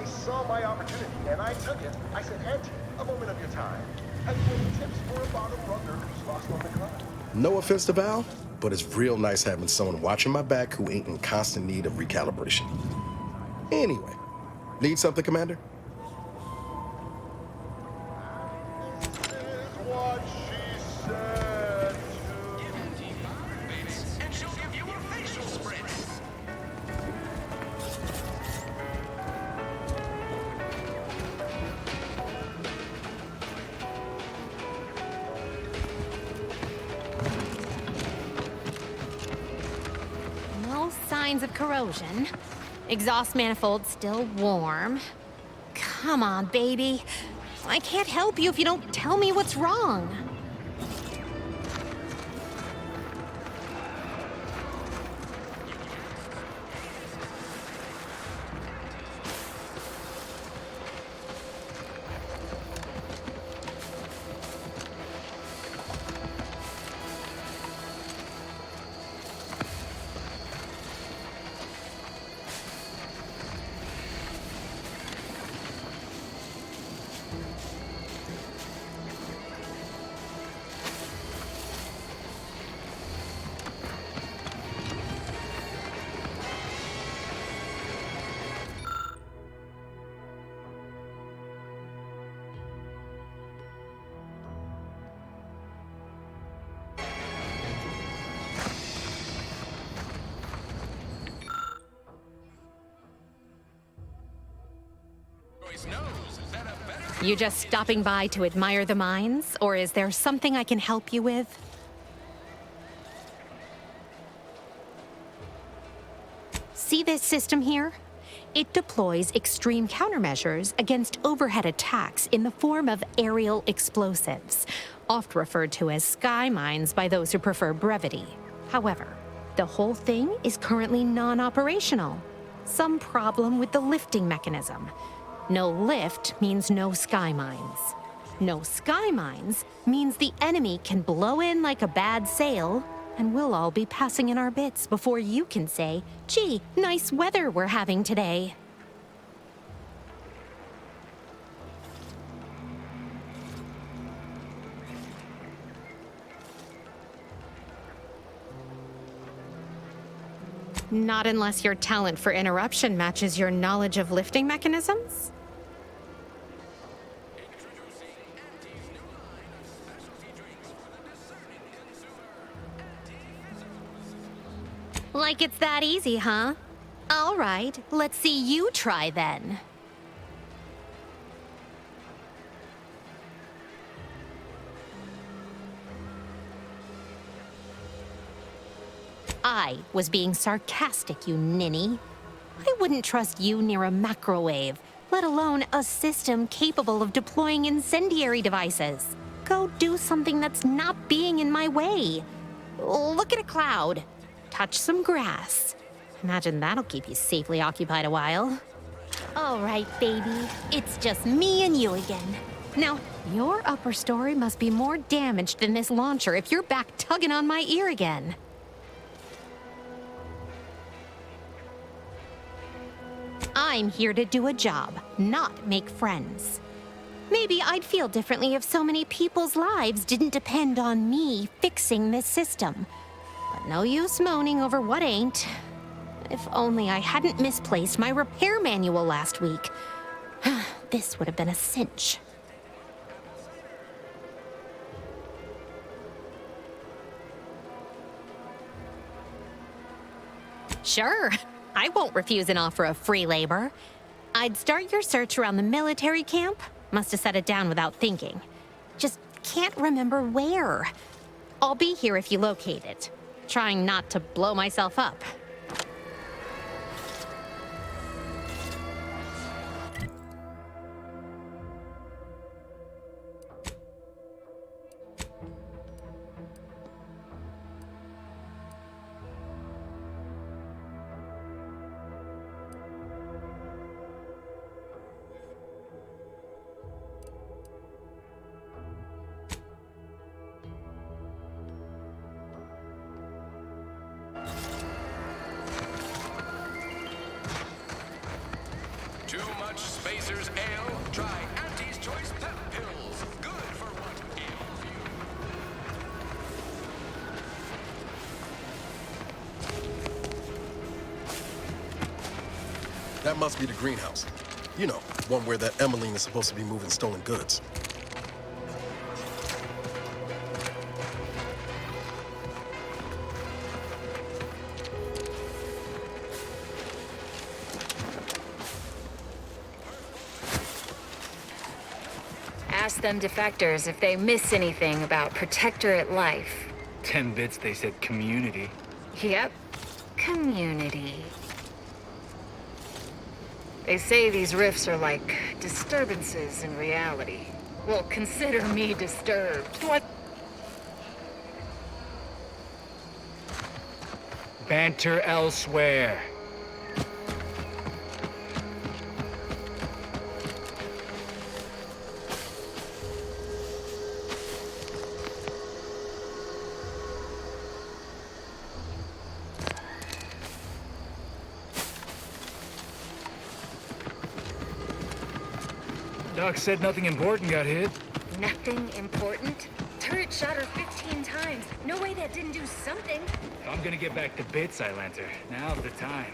saw my opportunity and I took it. I said, Auntie, a moment of your time. Have you any tips for a bottom runner who's lost on the climb? No offense to Val, but it's real nice having someone watching my back who ain't in constant need of recalibration. Anyway, need something, Commander? This is what she said to... And she'll give you a facial spread. No signs of corrosion. Exhaust manifold still warm. Come on, baby. I can't help you if you don't tell me what's wrong. You just stopping by to admire the mines, or is there something I can help you with? See this system here? It deploys extreme countermeasures against overhead attacks in the form of aerial explosives, oft referred to as sky mines by those who prefer brevity. However, the whole thing is currently non-operational. Some problem with the lifting mechanism. No lift means no sky mines. No sky mines means the enemy can blow in like a bad sail, and we'll all be passing in our bits before you can say, gee, nice weather we're having today. Not unless your talent for interruption matches your knowledge of lifting mechanisms? Like it's that easy, huh? All right, let's see you try then. I was being sarcastic, you ninny. I wouldn't trust you near a macrowave, let alone a system capable of deploying incendiary devices. Go do something that's not being in my way. Look at a cloud. Touch some grass. Imagine that'll keep you safely occupied a while. All right, baby. It's just me and you again. Now, your upper story must be more damaged than this launcher if you're back tugging on my ear again. I'm here to do a job, not make friends. Maybe I'd feel differently if so many people's lives didn't depend on me fixing this system. But no use moaning over what ain't. If only I hadn't misplaced my repair manual last week. This would have been a cinch. Sure, I won't refuse an offer of free labor. I'd start your search around the military camp. Must have set it down without thinking. Just can't remember where. I'll be here if you locate it. Trying not to blow myself up. Mr.'s Ale. Try Auntie's Choice Pep Pills. Good for what ails you. That must be the greenhouse. You know, one where that Emmeline is supposed to be moving stolen goods. Ask them defectors if they miss anything about Protectorate life. 10 bits, they said community. Yep. Community. They say these rifts are like disturbances in reality. Well, consider me disturbed. What? Banter elsewhere. Doc said nothing important got hit. Nothing important? Turret shot her 15 times. No way that didn't do something. If I'm gonna get back to bits, I lent her. Now's the time.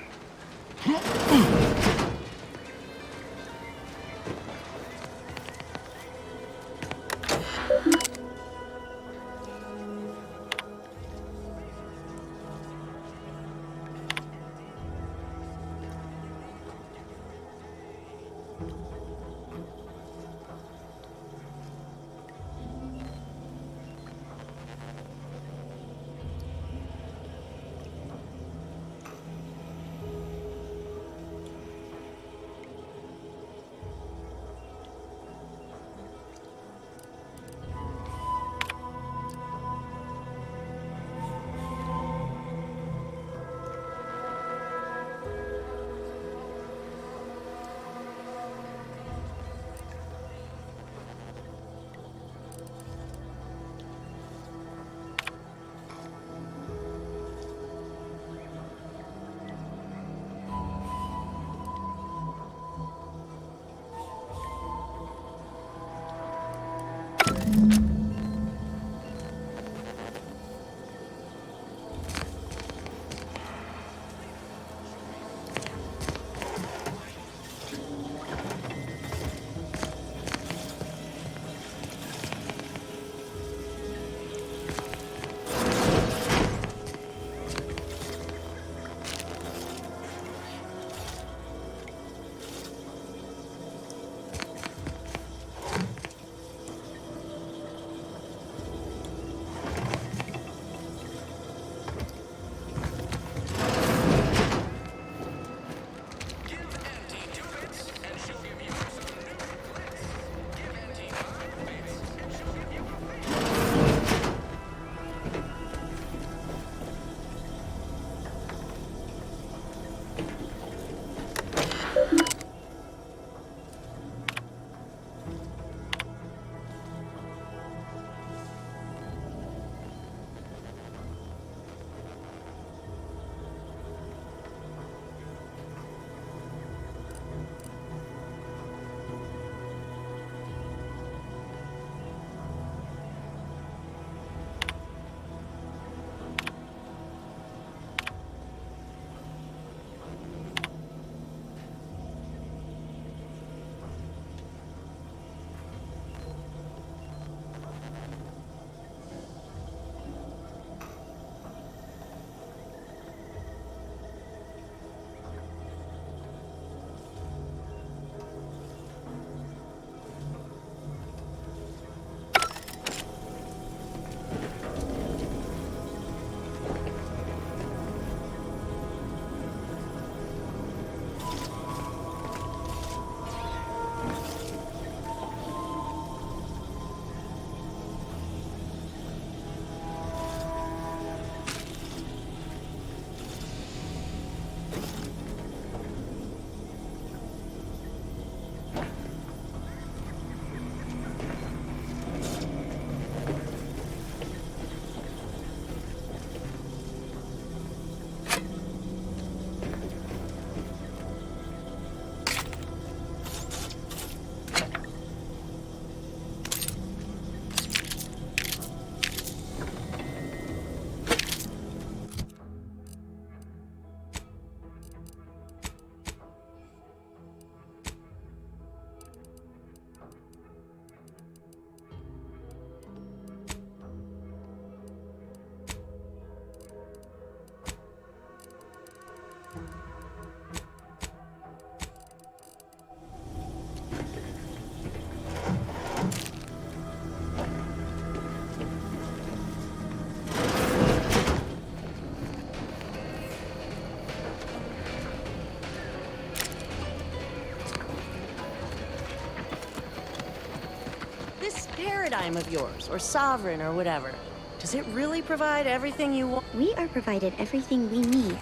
paradigm of yours, or sovereign, or whatever, does it really provide everything you want? We are provided everything we need,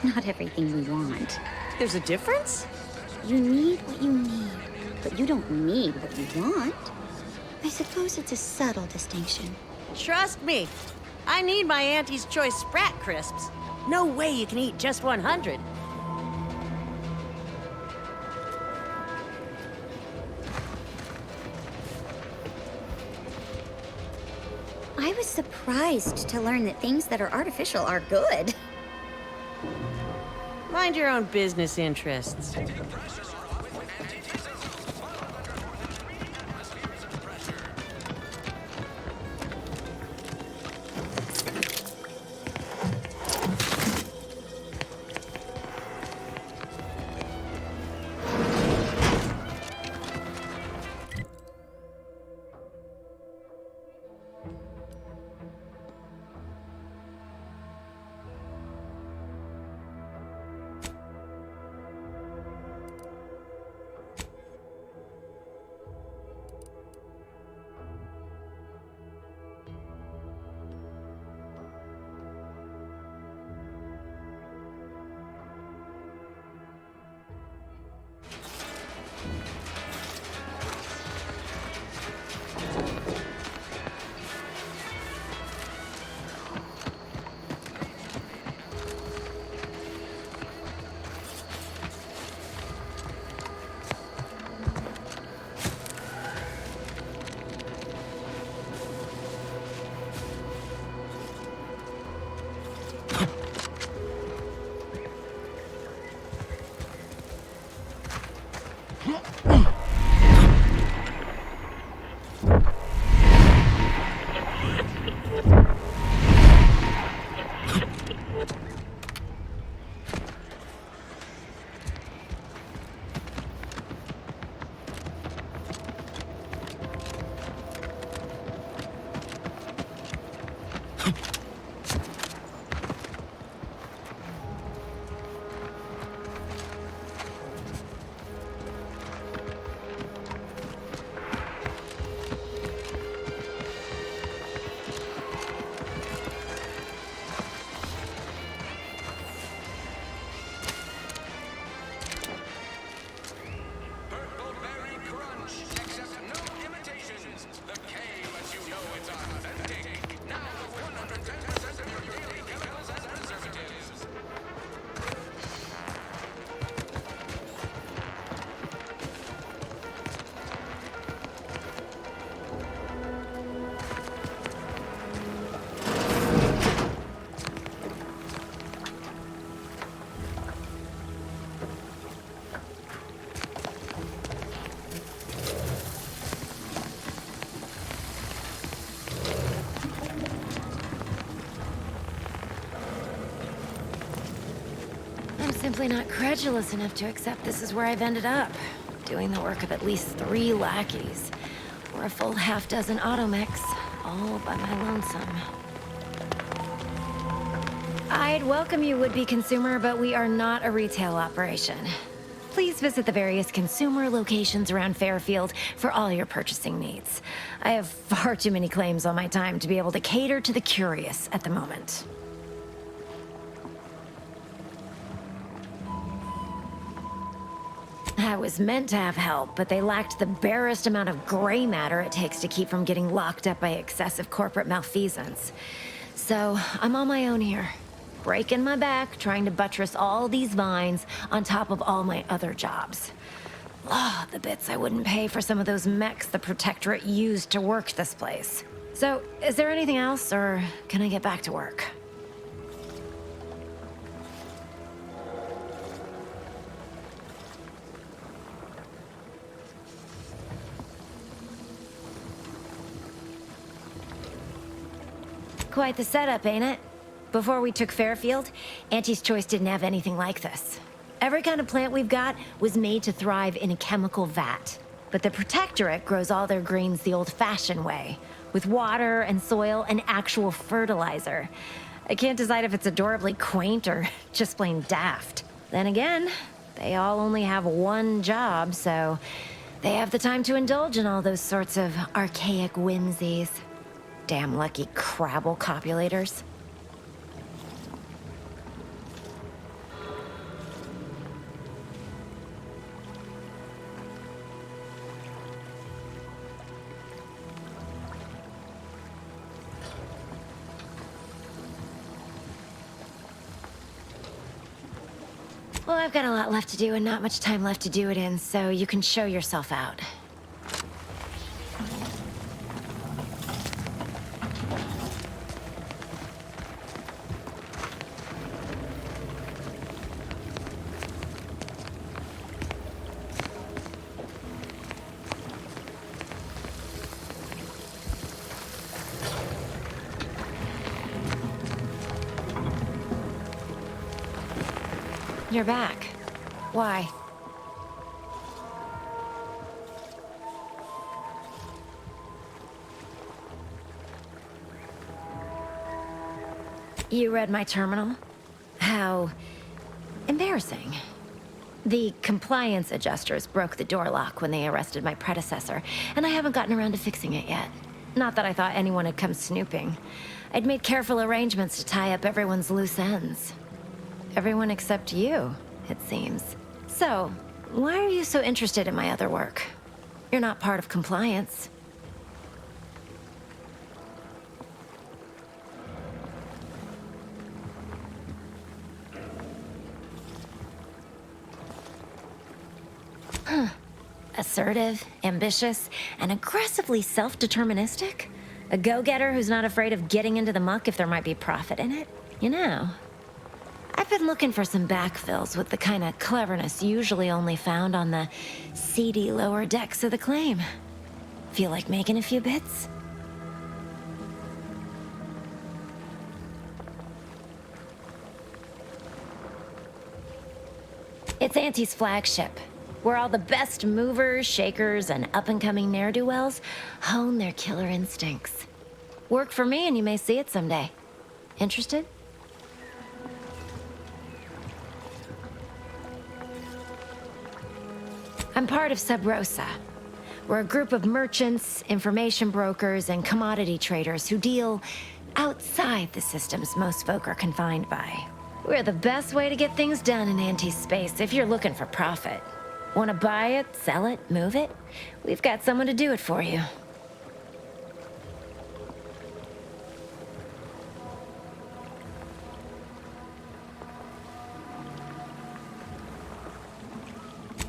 not everything we want. There's a difference? You need what you need, but you don't need what you want. I suppose it's a subtle distinction. Trust me, I need my Auntie's Choice Sprat Crisps. No way you can eat just 100. I was surprised to learn that things that are artificial are good. Mind your own business interests. Purple berry crunch. Accept no imitations. The K lets you know it's authentic. Now 110% of your daily chemicals and preservatives. I'm simply not credulous enough to accept this is where I've ended up. Doing the work of at least 3 lackeys. Or a full half-dozen automechs, all by my lonesome. I'd welcome you, would-be consumer, but we are not a retail operation. Please visit the various consumer locations around Fairfield for all your purchasing needs. I have far too many claims on my time to be able to cater to the curious at the moment. I was meant to have help, but they lacked the barest amount of gray matter it takes to keep from getting locked up by excessive corporate malfeasance. So, I'm on my own here. Breaking my back, trying to buttress all these vines on top of all my other jobs. Oh, the bits I wouldn't pay for some of those mechs the Protectorate used to work this place. So, is there anything else, or can I get back to work? Quite the setup, ain't it? Before we took Fairfield, Auntie's Choice didn't have anything like this. Every kind of plant we've got was made to thrive in a chemical vat. But the Protectorate grows all their greens the old-fashioned way, with water and soil and actual fertilizer. I can't decide if it's adorably quaint or just plain daft. Then again, they all only have one job, so They have the time to indulge in all those sorts of archaic whimsies. Damn lucky Crabble copulators. Well, I've got a lot left to do and not much time left to do it in, so you can show yourself out. You're back. Why? You read my terminal? How embarrassing. The compliance adjusters broke the door lock when they arrested my predecessor, and I haven't gotten around to fixing it yet. Not that I thought anyone had come snooping. I'd made careful arrangements to tie up everyone's loose ends. Everyone except you, it seems. So, why are you so interested in my other work? You're not part of compliance. Huh. Assertive, ambitious, and aggressively self-deterministic? A go-getter who's not afraid of getting into the muck if there might be profit in it? You know, I've been looking for some backfills with the kind of cleverness usually only found on the seedy lower decks of the claim. Feel like making a few bits? It's Auntie's flagship, where all the best movers, shakers, and up-and-coming ne'er-do-wells hone their killer instincts. Work for me and you may see it someday. Interested? I'm part of Sub Rosa. We're a group of merchants, information brokers, and commodity traders who deal outside the systems most folk are confined by. We're the best way to get things done in anti-space if you're looking for profit. Want to buy it, sell it, move it? We've got someone to do it for you.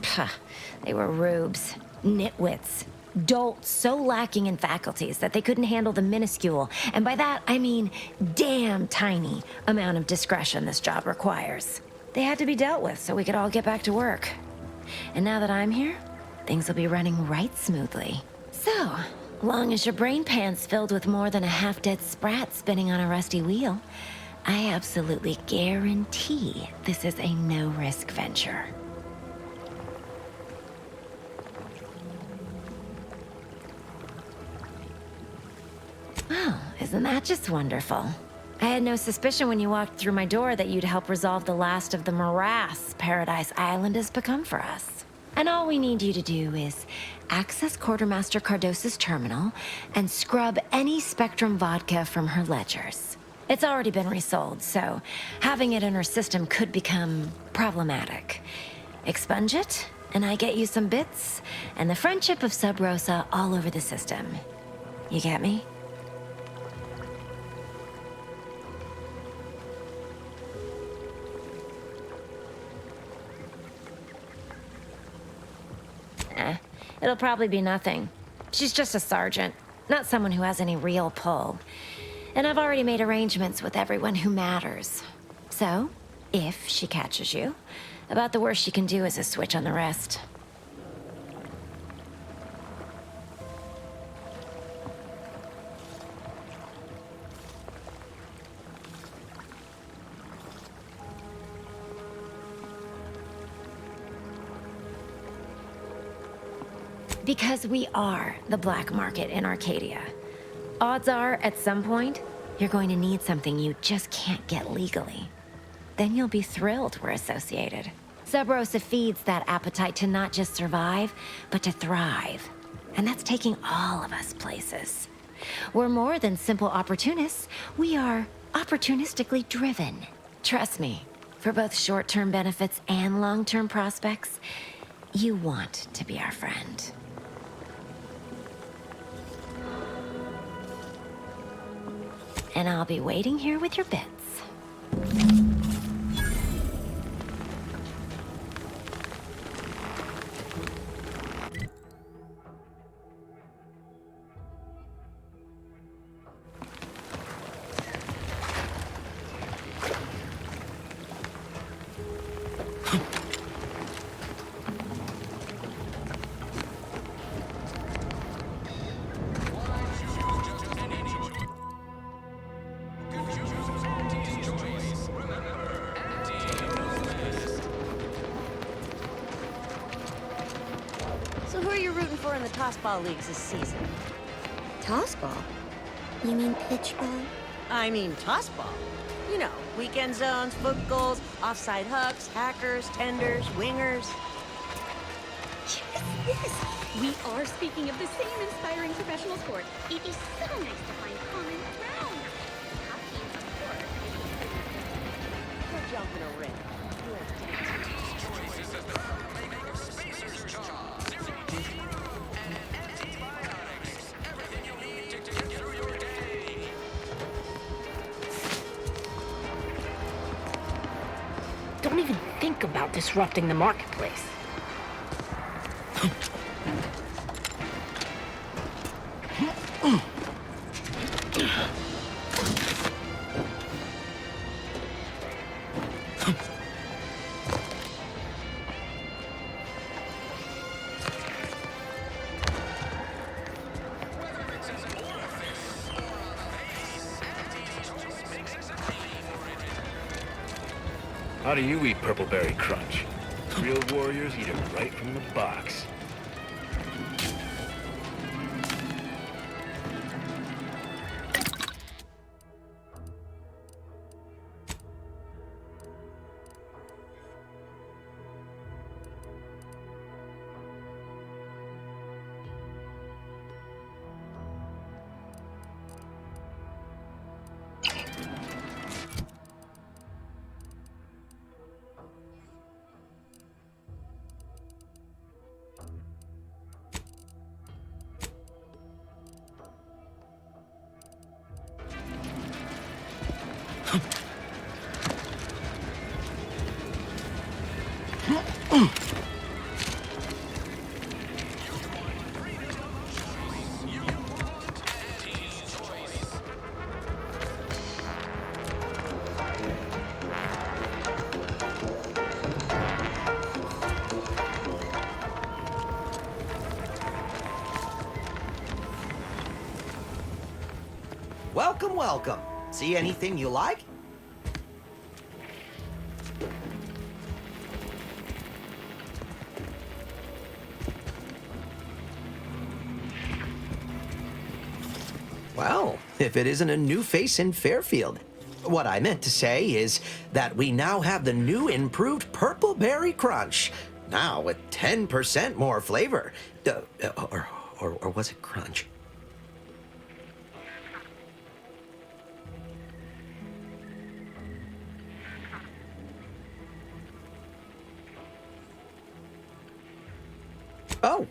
Pah. They were rubes, nitwits, dolts so lacking in faculties that they couldn't handle the minuscule, and by that I mean damn tiny, amount of discretion this job requires. They had to be dealt with so we could all get back to work. And now that I'm here, things will be running right smoothly. So, long as your brain pan's filled with more than a half-dead sprat spinning on a rusty wheel, I absolutely guarantee this is a no-risk venture. Oh, isn't that just wonderful? I had no suspicion when you walked through my door that you'd help resolve the last of the morass Paradise Island has become for us. And all we need you to do is access Quartermaster Cardos's terminal and scrub any Spectrum vodka from her ledgers. It's already been resold, so having it in her system could become problematic. Expunge it, and I get you some bits, and the friendship of Sub Rosa all over the system. You get me? It'll probably be nothing. She's just a sergeant, not someone who has any real pull. And I've already made arrangements with everyone who matters. So, if she catches you, about the worst she can do is a switch on the rest. Because we are the black market in Arcadia. Odds are, at some point, you're going to need something you just can't get legally. Then you'll be thrilled we're associated. Sub Rosa feeds that appetite to not just survive, but to thrive. And that's taking all of us places. We're more than simple opportunists. We are opportunistically driven. Trust me, for both short-term benefits and long-term prospects, you want to be our friend. And I'll be waiting here with your bits. So who are you rooting for in the tossball leagues this season? Tossball? You mean pitch ball? I mean tossball. You know, weekend zones, foot goals, offside hooks, hackers, tenders, wingers. Yes, we are speaking of the same inspiring professional sport. It is so nice to find common ground. How teams support. Go jump in a ring. Don't even think about disrupting the marketplace. How do you eat Purpleberry Crunch? Real warriors eat it right from the box. Welcome, welcome. See anything you like? Well, if it isn't a new face in Fairfield. What I meant to say is that we now have the new improved Purpleberry Crunch. Now with 10% more flavor. Or was it crunch? Oh,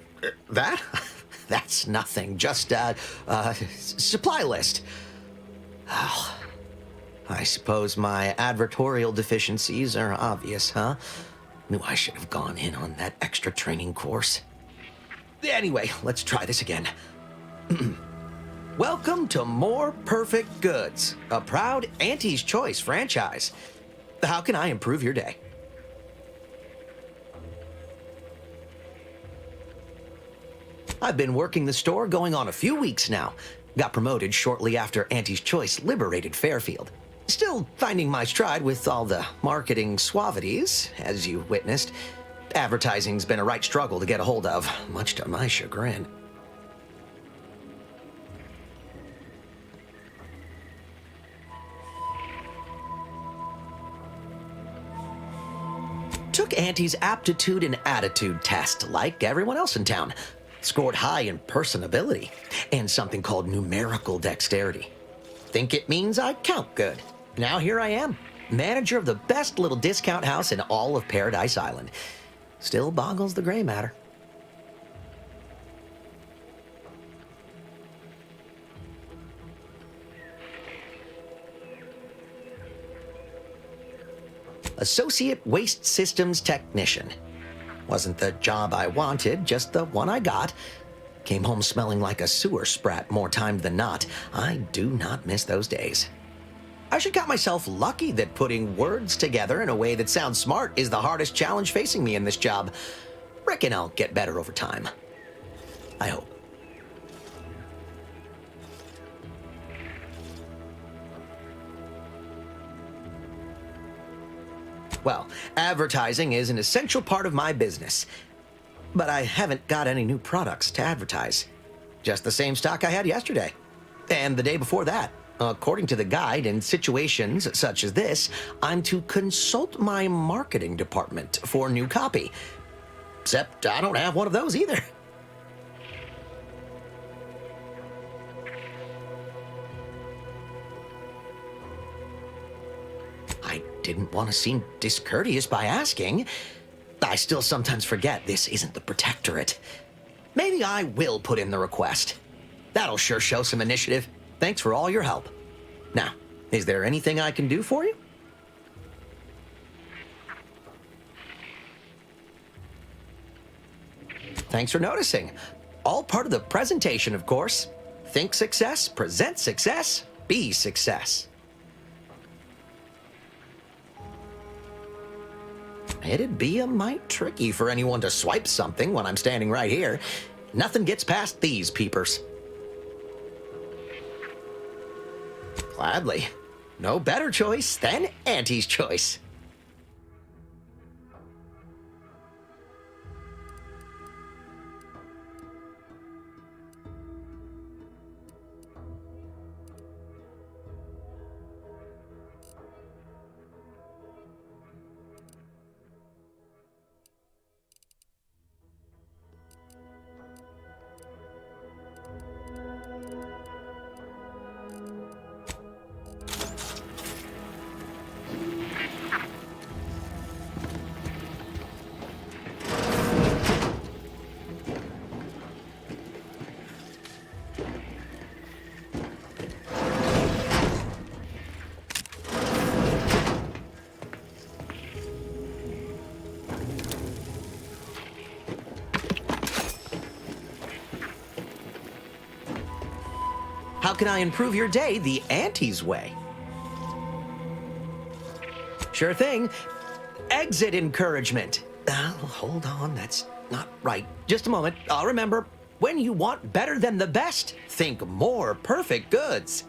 that's nothing. Just, supply list. Oh, I suppose my advertorial deficiencies are obvious, huh? Knew I should have gone in on that extra training course. Anyway, let's try this again. Welcome to More Perfect Goods, a proud Auntie's Choice franchise. How can I improve your day? I've been working the store going on a few weeks now. Got promoted shortly after Auntie's Choice liberated Fairfield. Still finding my stride with all the marketing suavities, as you witnessed. Advertising's been a right struggle to get a hold of, much to my chagrin. Took Auntie's aptitude and attitude test, like everyone else in town. Scored high in personability and something called numerical dexterity. Think it means I count good. Now here I am, manager of the best little discount house in all of Paradise Island. Still boggles the gray matter. Associate Waste Systems Technician. Wasn't the job I wanted, just the one I got. Came home smelling like a sewer sprat more time than not. I do not miss those days. I should count myself lucky that putting words together in a way that sounds smart is the hardest challenge facing me in this job. Reckon I'll get better over time. I hope. Well, advertising is an essential part of my business. But I haven't got any new products to advertise. Just the same stock I had yesterday. And the day before that. According to the guide, in situations such as this, I'm to consult my marketing department for new copy. Except I don't have one of those either. I didn't want to seem discourteous by asking. I still sometimes forget this isn't the Protectorate. Maybe I will put in the request. That'll sure show some initiative. Thanks for all your help. Now, is there anything I can do for you? Thanks for noticing. All part of the presentation, of course. Think success, present success, be success. It'd be a mite tricky for anyone to swipe something when I'm standing right here. Nothing gets past these peepers. Gladly. No better choice than Auntie's choice. How can I improve your day the Auntie's way? Sure thing. Exit encouragement. Hold on, that's not right. Just a moment, I'll remember. When you want better than the best, think more perfect goods.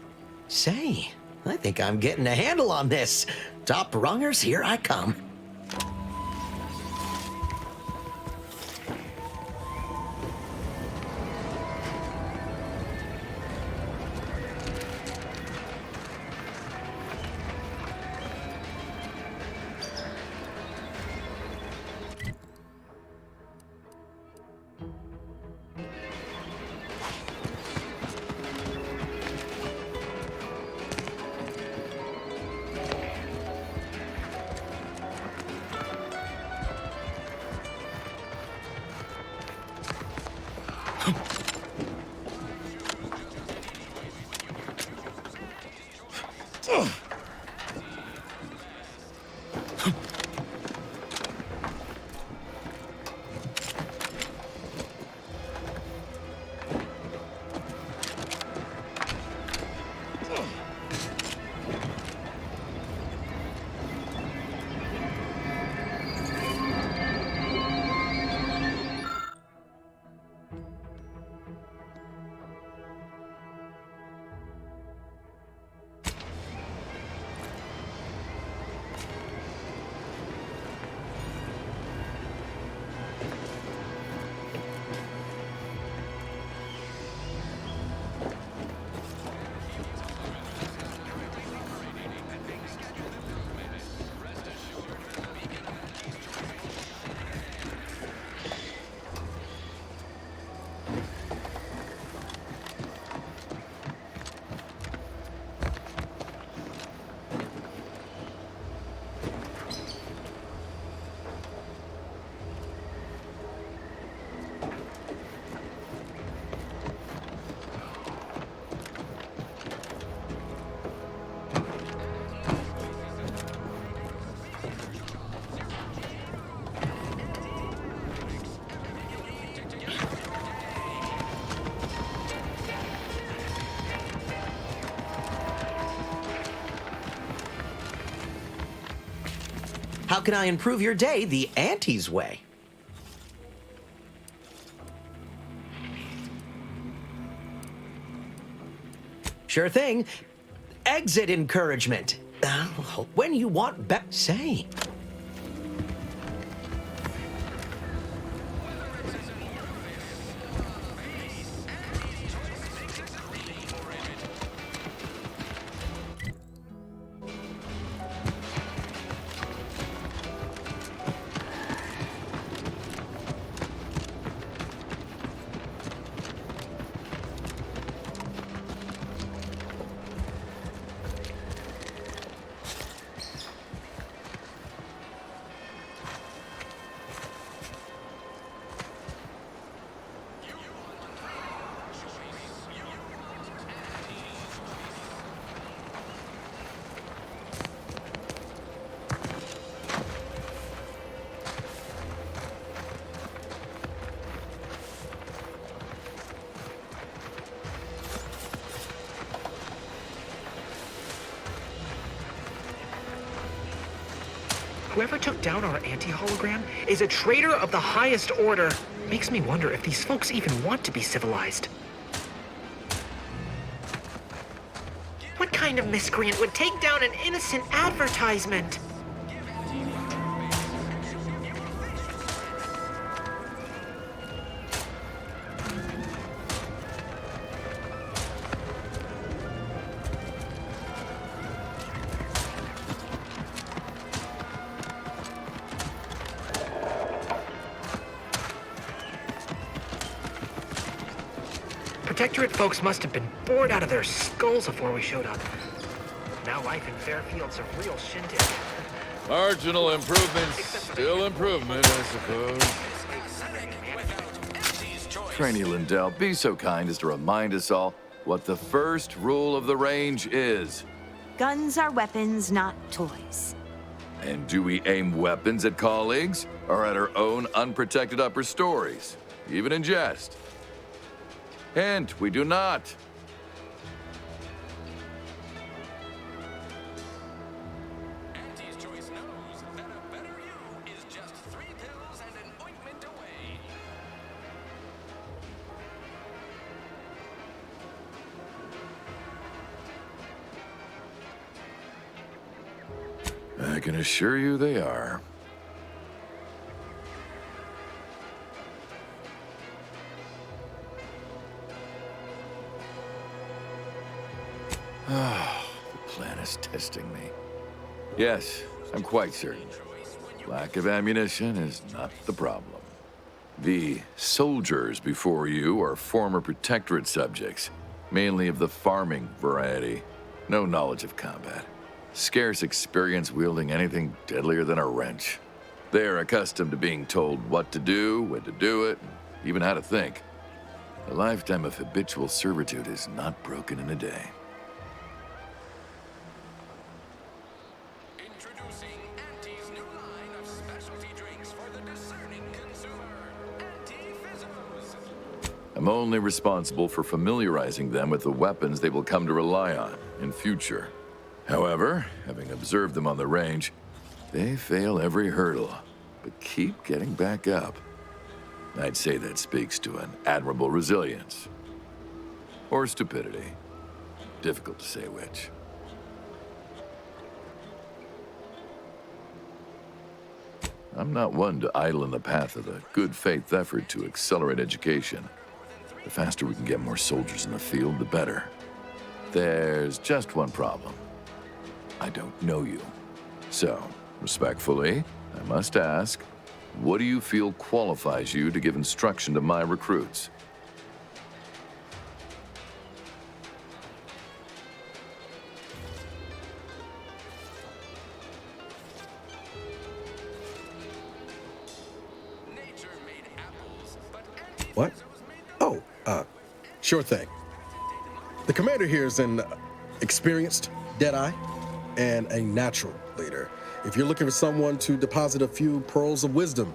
Say, I think I'm getting a handle on this. Top rungers, here I come. How can I improve your day the Auntie's way? Sure thing. Exit encouragement. When you want say. Whoever took down our anti-hologram is a traitor of the highest order. Makes me wonder if these folks even want to be civilized. What kind of miscreant would take down an innocent advertisement? Protectorate folks must have been bored out of their skulls before we showed up. Now life in Fairfield's a real shindig. Marginal improvement, still improvement, I suppose. Trainee Lindell, be so kind as to remind us all what the first rule of the range is. Guns are weapons, not toys. And do we aim weapons at colleagues or at our own unprotected upper stories, even in jest? Hint, we do not. Auntie's Choice knows that a better you is just 3 pills and an ointment away. I can assure you they are. Ah, the plan is testing me. Yes, I'm quite certain. Lack of ammunition is not the problem. The soldiers before you are former Protectorate subjects, mainly of the farming variety. No knowledge of combat. Scarce experience wielding anything deadlier than a wrench. They are accustomed to being told what to do, when to do it, even how to think. A lifetime of habitual servitude is not broken in a day. Introducing Auntie's new line of specialty drinks for the discerning consumer. Anti-Fizzos. I'm only responsible for familiarizing them with the weapons they will come to rely on in future. However, having observed them on the range, they fail every hurdle, but keep getting back up. I'd say that speaks to an admirable resilience. Or stupidity. Difficult to say which. I'm not one to idle in the path of a good faith effort to accelerate education. The faster we can get more soldiers in the field, the better. There's just one problem. I don't know you. So, respectfully, I must ask, what do you feel qualifies you to give instruction to my recruits? Nature made apples, but What? Oh, sure thing. The commander here is an experienced Deadeye and a natural leader. If you're looking for someone to deposit a few pearls of wisdom,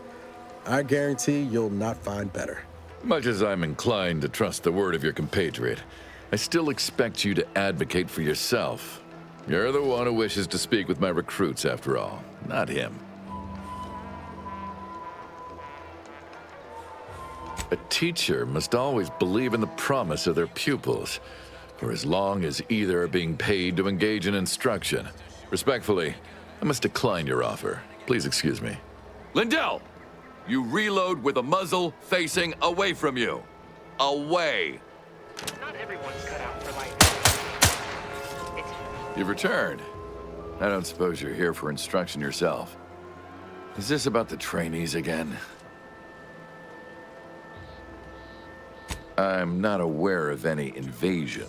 I guarantee you'll not find better. Much as I'm inclined to trust the word of your compatriot, I still expect you to advocate for yourself. You're the one who wishes to speak with my recruits, after all, not him. A teacher must always believe in the promise of their pupils, for as long as either are being paid to engage in instruction. Respectfully, I must decline your offer. Please excuse me. Lindell! You reload with the muzzle facing away from you. Away! Not everyone's cut out for life. You've returned. I don't suppose you're here for instruction yourself. Is this about the trainees again? I'm not aware of any invasion.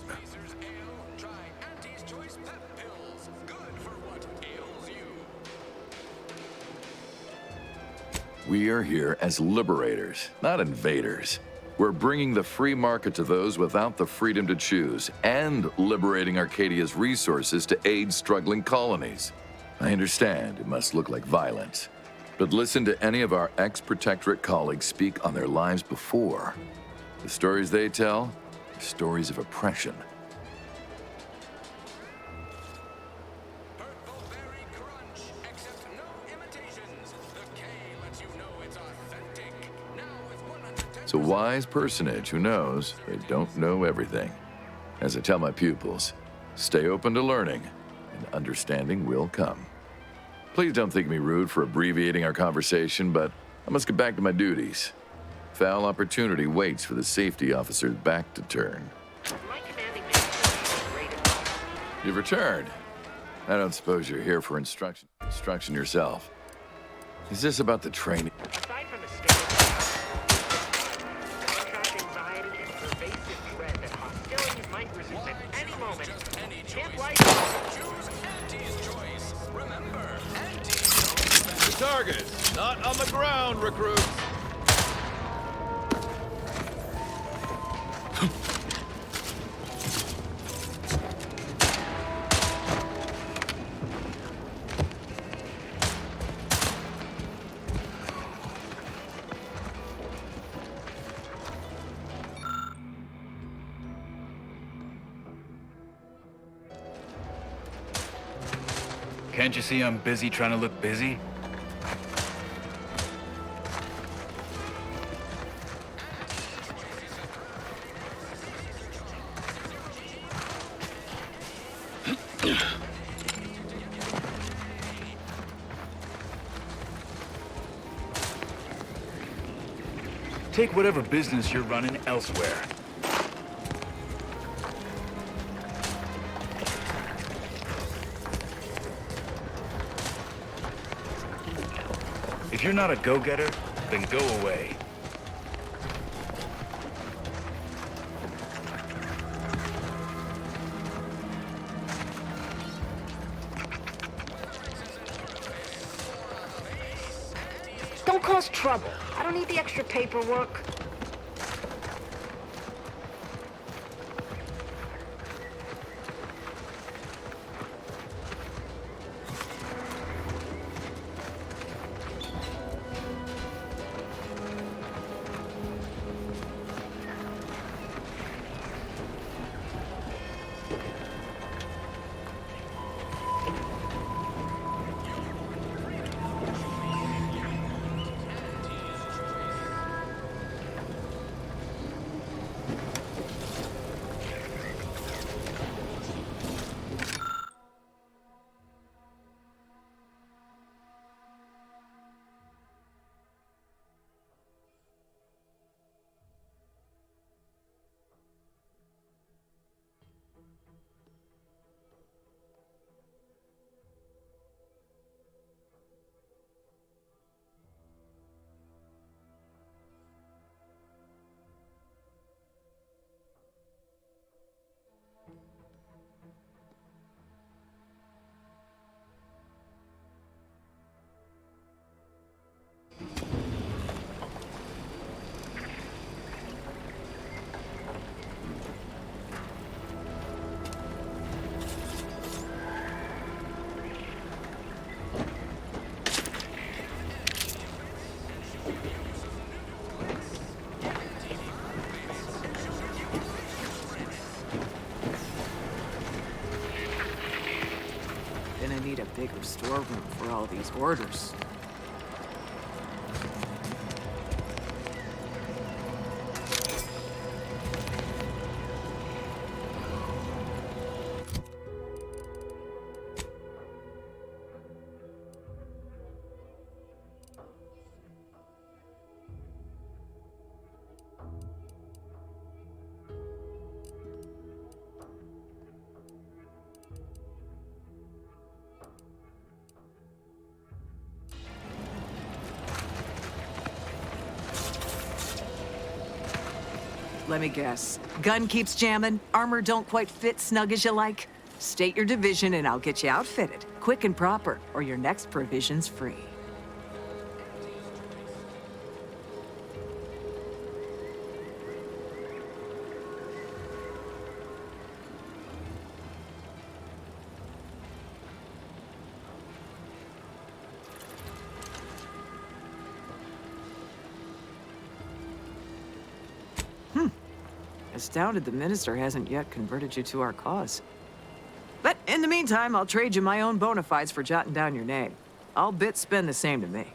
We are here as liberators, not invaders. We're bringing the free market to those without the freedom to choose, and liberating Arcadia's resources to aid struggling colonies. I understand it must look like violence, but listen to any of our ex-Protectorate colleagues speak on their lives before. The stories they tell are stories of oppression. It's a wise personage who knows they don't know everything. As I tell my pupils, stay open to learning, and understanding will come. Please don't think me rude for abbreviating our conversation, but I must get back to my duties. Foul opportunity waits for the safety officer's back to turn. You've returned. I don't suppose you're here for instruction yourself. Is this about the training? Aside from the contract anxiety and pervasive dread that hostilities might resume at any moment, Camp Life choose Auntie's choice. Remember, The target is not on the ground, recruits. Can't you see I'm busy trying to look busy? Take whatever business you're running elsewhere. If you're not a go-getter, then go away. Don't cause trouble. I don't need the extra paperwork. bigger storeroom for all these orders. Let me guess. Gun keeps jamming, armor don't quite fit snug as you like. State your division and I'll get you outfitted, quick and proper, or your next provision's free. Astounded the minister hasn't yet converted you to our cause. But in the meantime, I'll trade you my own bona fides for jotting down your name. All bits spend the same to me.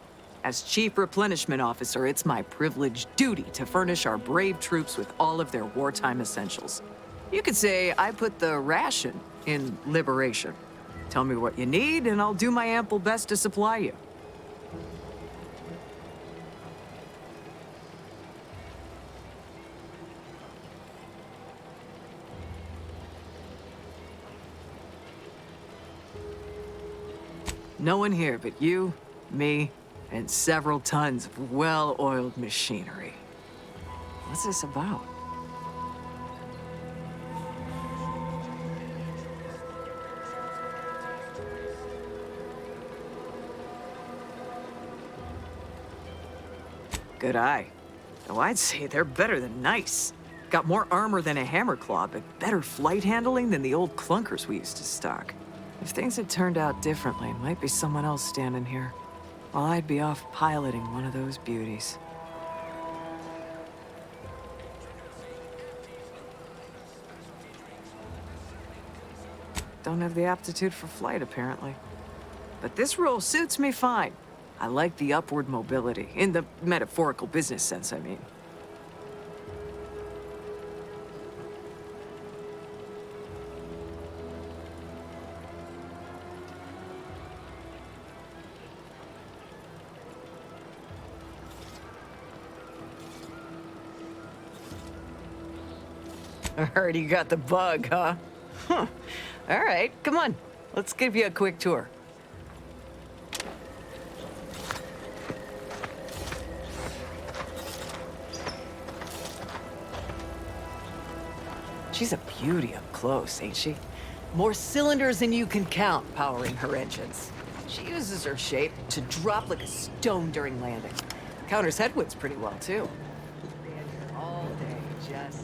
As Chief Replenishment Officer, it's my privileged duty to furnish our brave troops with all of their wartime essentials. You could say I put the ration in liberation. Tell me what you need, and I'll do my ample best to supply you. No one here but you, me, and several tons of well-oiled machinery. What's this about? Good eye. Oh, I'd say they're better than nice. Got more armor than a hammer claw, but better flight handling than the old clunkers we used to stock. If things had turned out differently, might be someone else standing here, while I'd be off piloting one of those beauties. Don't have the aptitude for flight, apparently. But this role suits me fine. I like the upward mobility, in the metaphorical business sense, I mean. I heard you got the bug, huh? Huh. All right, come on. Let's give you a quick tour. She's a beauty up close, ain't she? More cylinders than you can count powering her engines. She uses her shape to drop like a stone during landing. Counters headwinds pretty well, too. All day, just...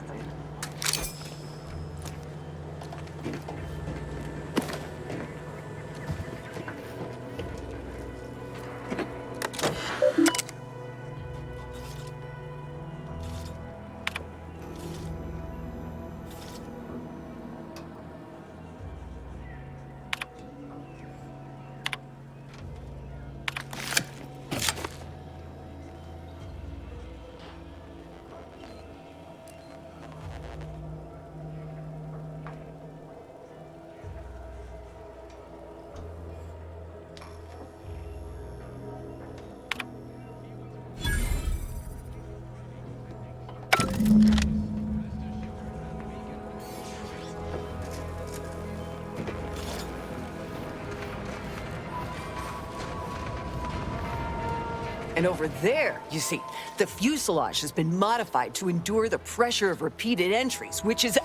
And over there, you see, the fuselage has been modified to endure the pressure of repeated entries, which is...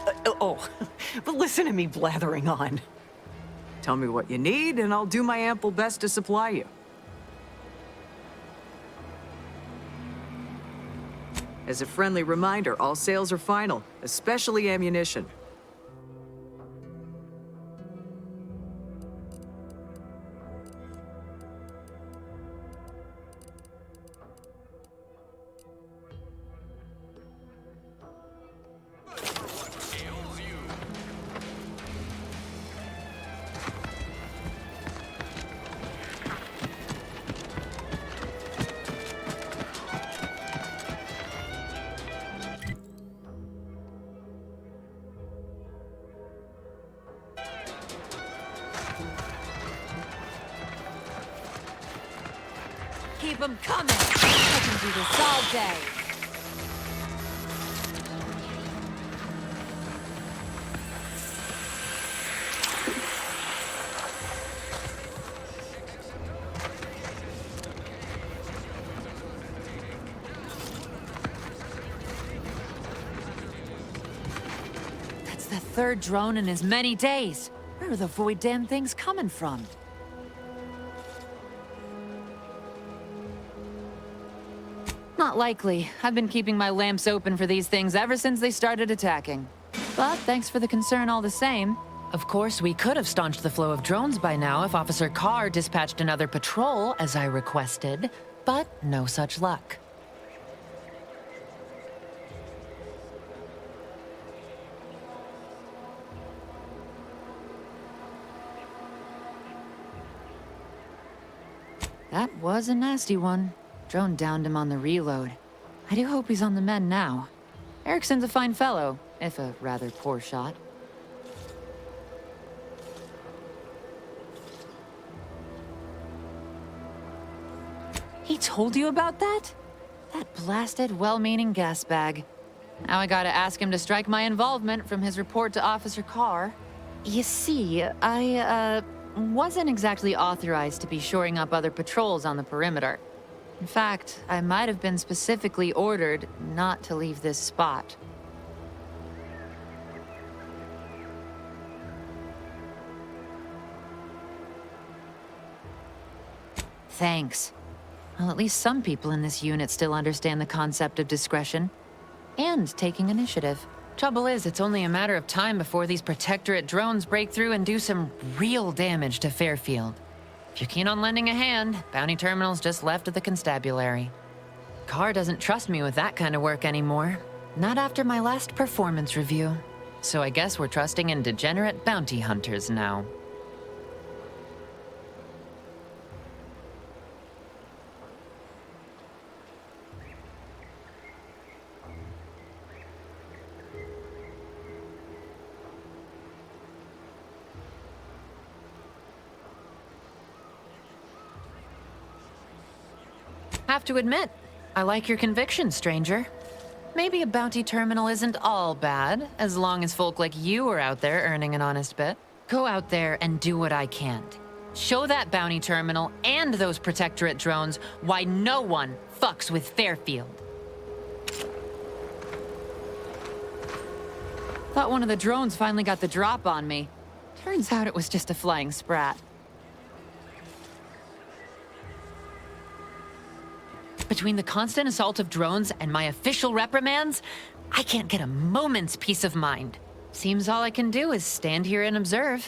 but listen to me blathering on. Tell me what you need, and I'll do my ample best to supply you. As a friendly reminder, all sales are final, especially ammunition. keep them coming. I can do this all day. That's the third drone in as many days. Where are the void damn things coming from? Not likely. I've been keeping my lamps open for these things ever since they started attacking. But thanks for the concern all the same. Of course, we could have staunched the flow of drones by now if Officer Carr dispatched another patrol, as I requested, but no such luck. That was a nasty one. Drone downed him on the reload. I do hope he's on the mend now. Erickson's a fine fellow, if a rather poor shot. He told you about that? That blasted, well-meaning gas bag. Now I gotta ask him to strike my involvement from his report to Officer Carr. You see, I wasn't exactly authorized to be shoring up other patrols on the perimeter. In fact, I might have been specifically ordered not to leave this spot. Thanks. Well, at least some people in this unit still understand the concept of discretion. And taking initiative. Trouble is, it's only a matter of time before these Protectorate drones break through and do some real damage to Fairfield. If you're keen on lending a hand, Bounty Terminal's just left of the constabulary. Carr doesn't trust me with that kind of work anymore. Not after my last performance review. So I guess we're trusting in degenerate bounty hunters now. Have to admit, I like your conviction, stranger. Maybe a bounty terminal isn't all bad, as long as folk like you are out there earning an honest bit. Go out there and do what I can't. Show that bounty terminal and those Protectorate drones why no one fucks with Fairfield. Thought one of the drones finally got the drop on me. Turns out it was just a flying sprat. Between the constant assault of drones and my official reprimands, I can't get a moment's peace of mind. Seems all I can do is stand here and observe.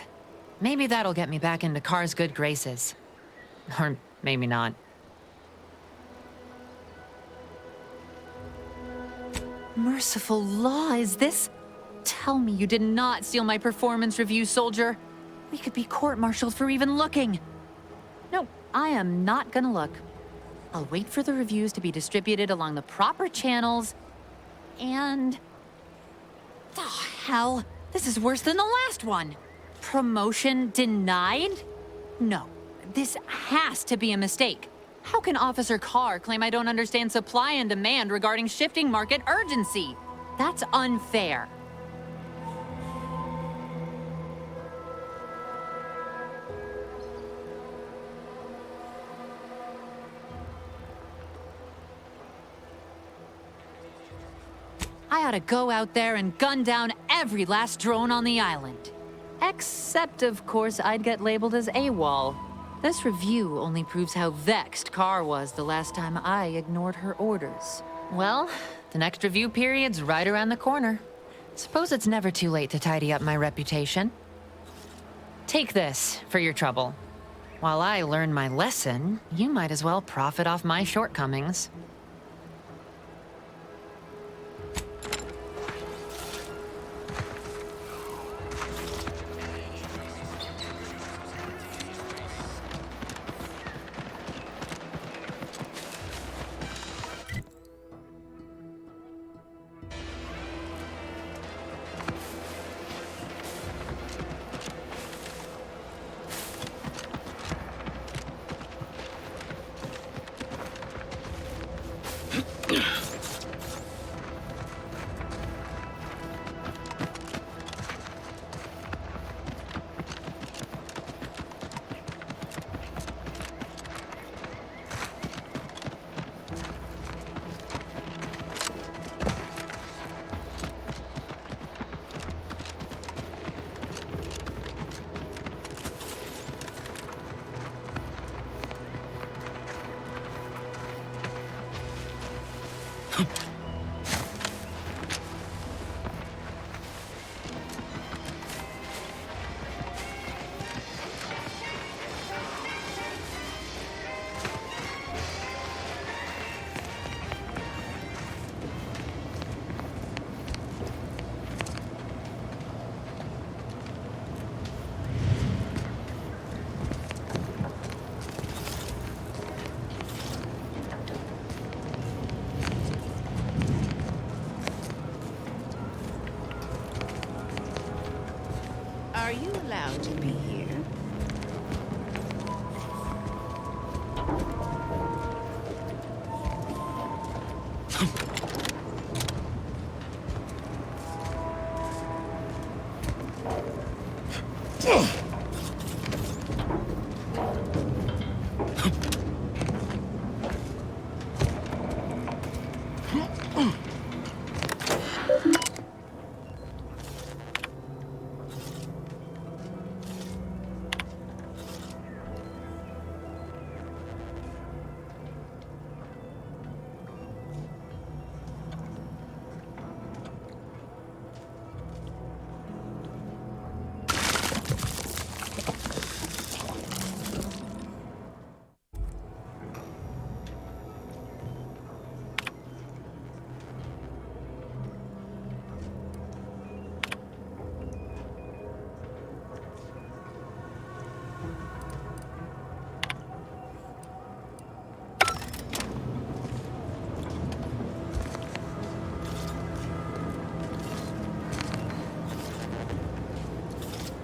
Maybe that'll get me back into Carr's good graces. Or maybe not. Merciful law, is this? Tell me you did not steal my performance review, soldier. We could be court-martialed for even looking. No, I am not gonna look. I'll wait for the reviews to be distributed along the proper channels, and... Oh, hell. This is worse than the last one. Promotion denied? No, this has to be a mistake. How can Officer Carr claim I don't understand supply and demand regarding shifting market urgency? That's unfair. I ought to go out there and gun down every last drone on the island. Except, of course, I'd get labeled as AWOL. This review only proves how vexed Carr was the last time I ignored her orders. Well, the next review period's right around the corner. Suppose it's never too late to tidy up my reputation. Take this for your trouble. While I learn my lesson, you might as well profit off my shortcomings. Are you allowed to be here?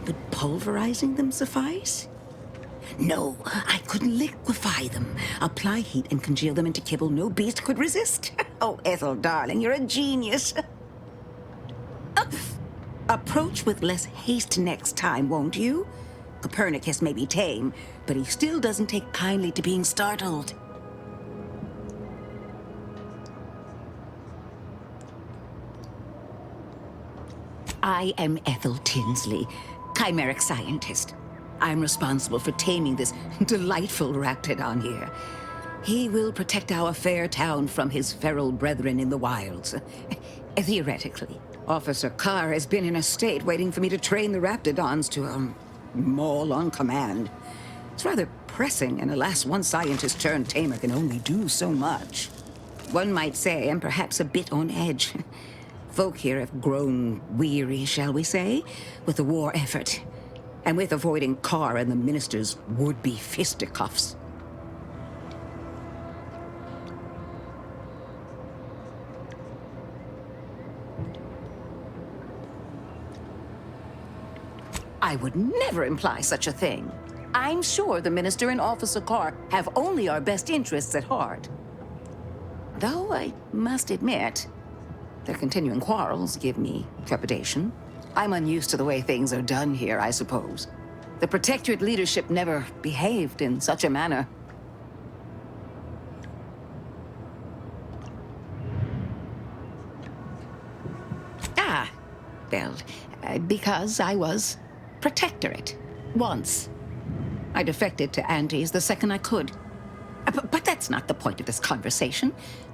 Would pulverizing them suffice? No, I couldn't liquefy them. Apply heat and congeal them into kibble no beast could resist. Oh, Ethel, darling, you're a genius. Approach with less haste next time, won't you? Copernicus may be tame, but he still doesn't take kindly to being startled. I am Ethel Tinsley, chimeric scientist. I'm responsible for taming this delightful raptidon here. He will protect our fair town from his feral brethren in the wilds. Theoretically. Officer Carr has been in a state waiting for me to train the raptidons to, maul on command. It's rather pressing, and alas, one scientist-turned-tamer can only do so much. One might say I'm perhaps a bit on edge. Folk here have grown weary, shall we say, with the war effort, and with avoiding Carr and the minister's would-be fisticuffs. I would never imply such a thing. I'm sure the minister and Officer Carr have only our best interests at heart. Though I must admit, their continuing quarrels give me trepidation. I'm unused to the way things are done here, I suppose. The Protectorate leadership never behaved in such a manner. Well, because I was Protectorate. Once. I defected to Andes the second I could. But that's not the point of this conversation.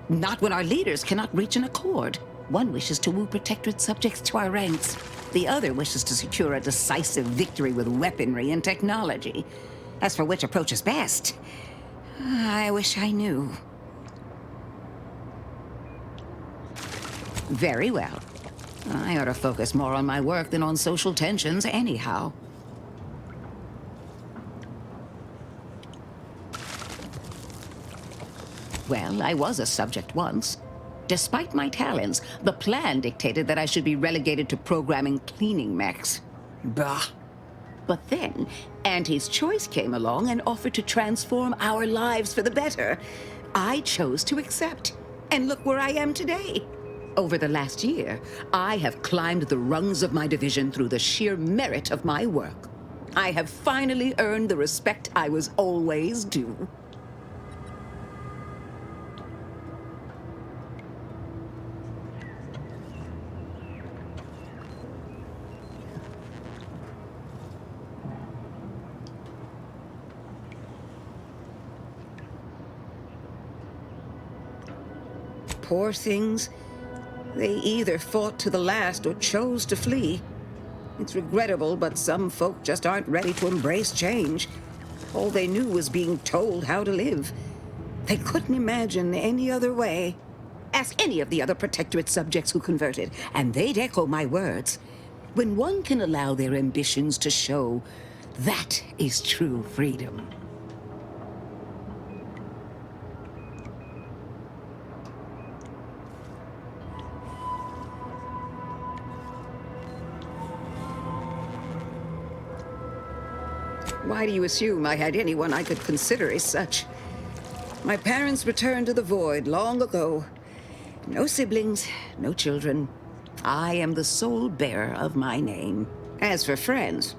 Not when our leaders cannot reach an accord. One wishes to woo Protectorate subjects to our ranks. The other wishes to secure a decisive victory with weaponry and technology. As for which approach is best, I wish I knew. Very well. I ought to focus more on my work than on social tensions anyhow. Well, I was a subject once. Despite my talents, the plan dictated that I should be relegated to programming cleaning mechs. Bah. But then, Auntie's Choice came along and offered to transform our lives for the better. I chose to accept. And look where I am today. Over the last year, I have climbed the rungs of my division through the sheer merit of my work. I have finally earned the respect I was always due. Poor things. They either fought to the last or chose to flee. It's regrettable, but some folk just aren't ready to embrace change. All they knew was being told how to live. They couldn't imagine any other way. Ask any of the other Protectorate subjects who converted, and they'd echo my words. When one can allow their ambitions to show, that is true freedom. Why do you assume I had anyone I could consider as such? My parents returned to the void long ago. No siblings, no children. I am the sole bearer of my name. As for friends,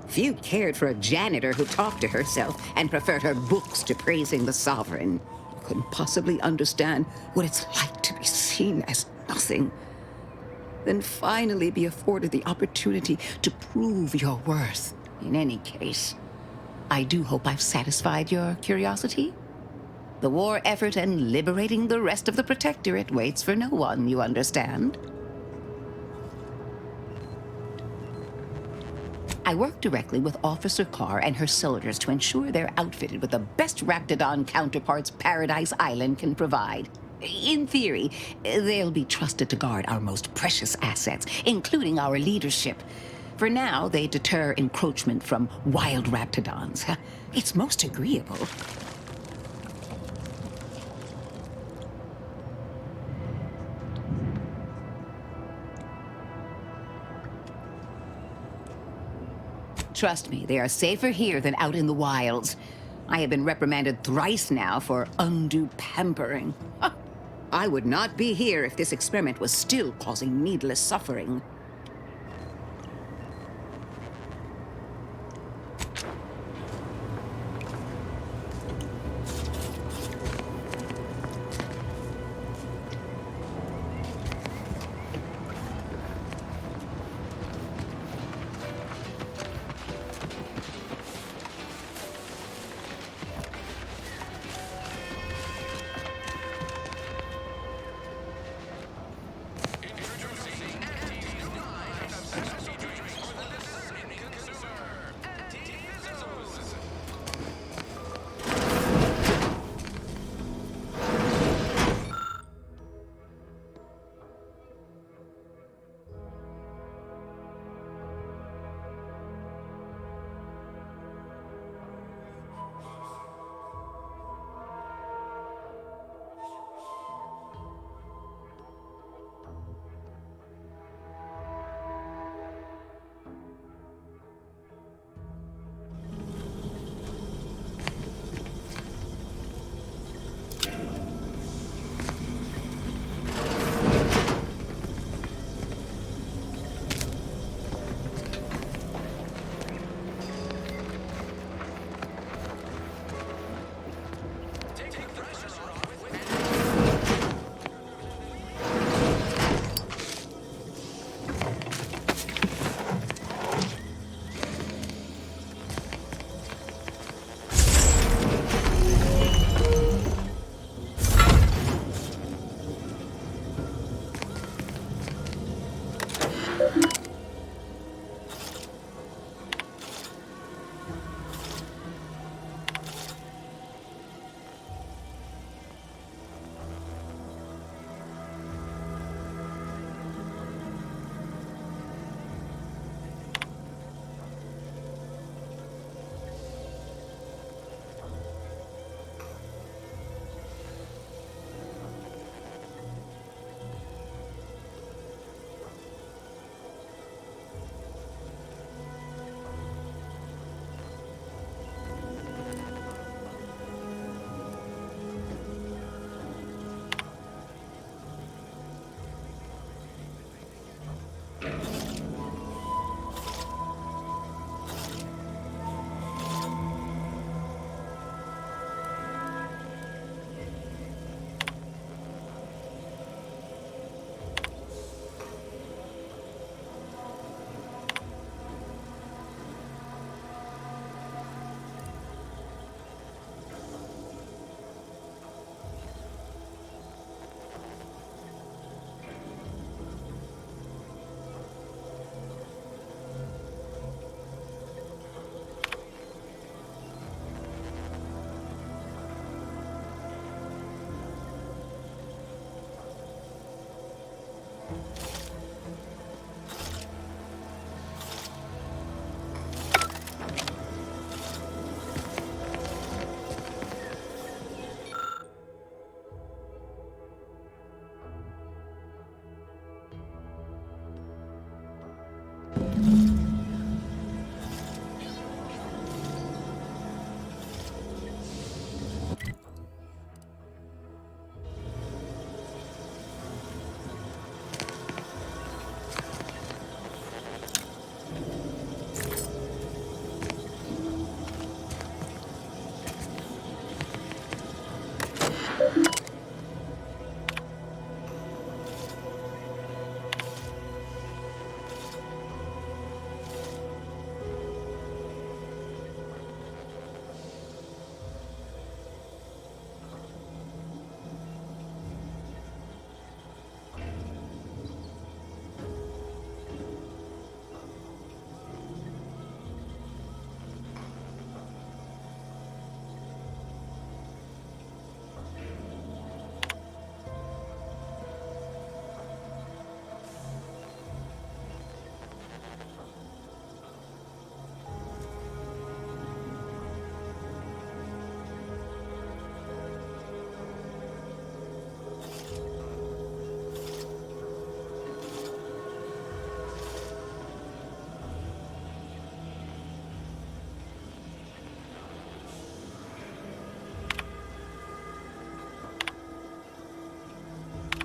few cared for a janitor who talked to herself and preferred her books to praising the sovereign. You couldn't possibly understand what it's like to be seen as nothing. Then finally be afforded the opportunity to prove your worth. In any case, I do hope I've satisfied your curiosity. The war effort and liberating the rest of the Protectorate waits for no one, you understand? I work directly with Officer Carr and her soldiers to ensure they're outfitted with the best Raptidon counterparts Paradise Island can provide. In theory, they'll be trusted to guard our most precious assets, including our leadership. For now, they deter encroachment from wild Raptidons. It's most agreeable. Trust me, they are safer here than out in the wilds. I have been reprimanded thrice now for undue pampering. I would not be here if this experiment was still causing needless suffering.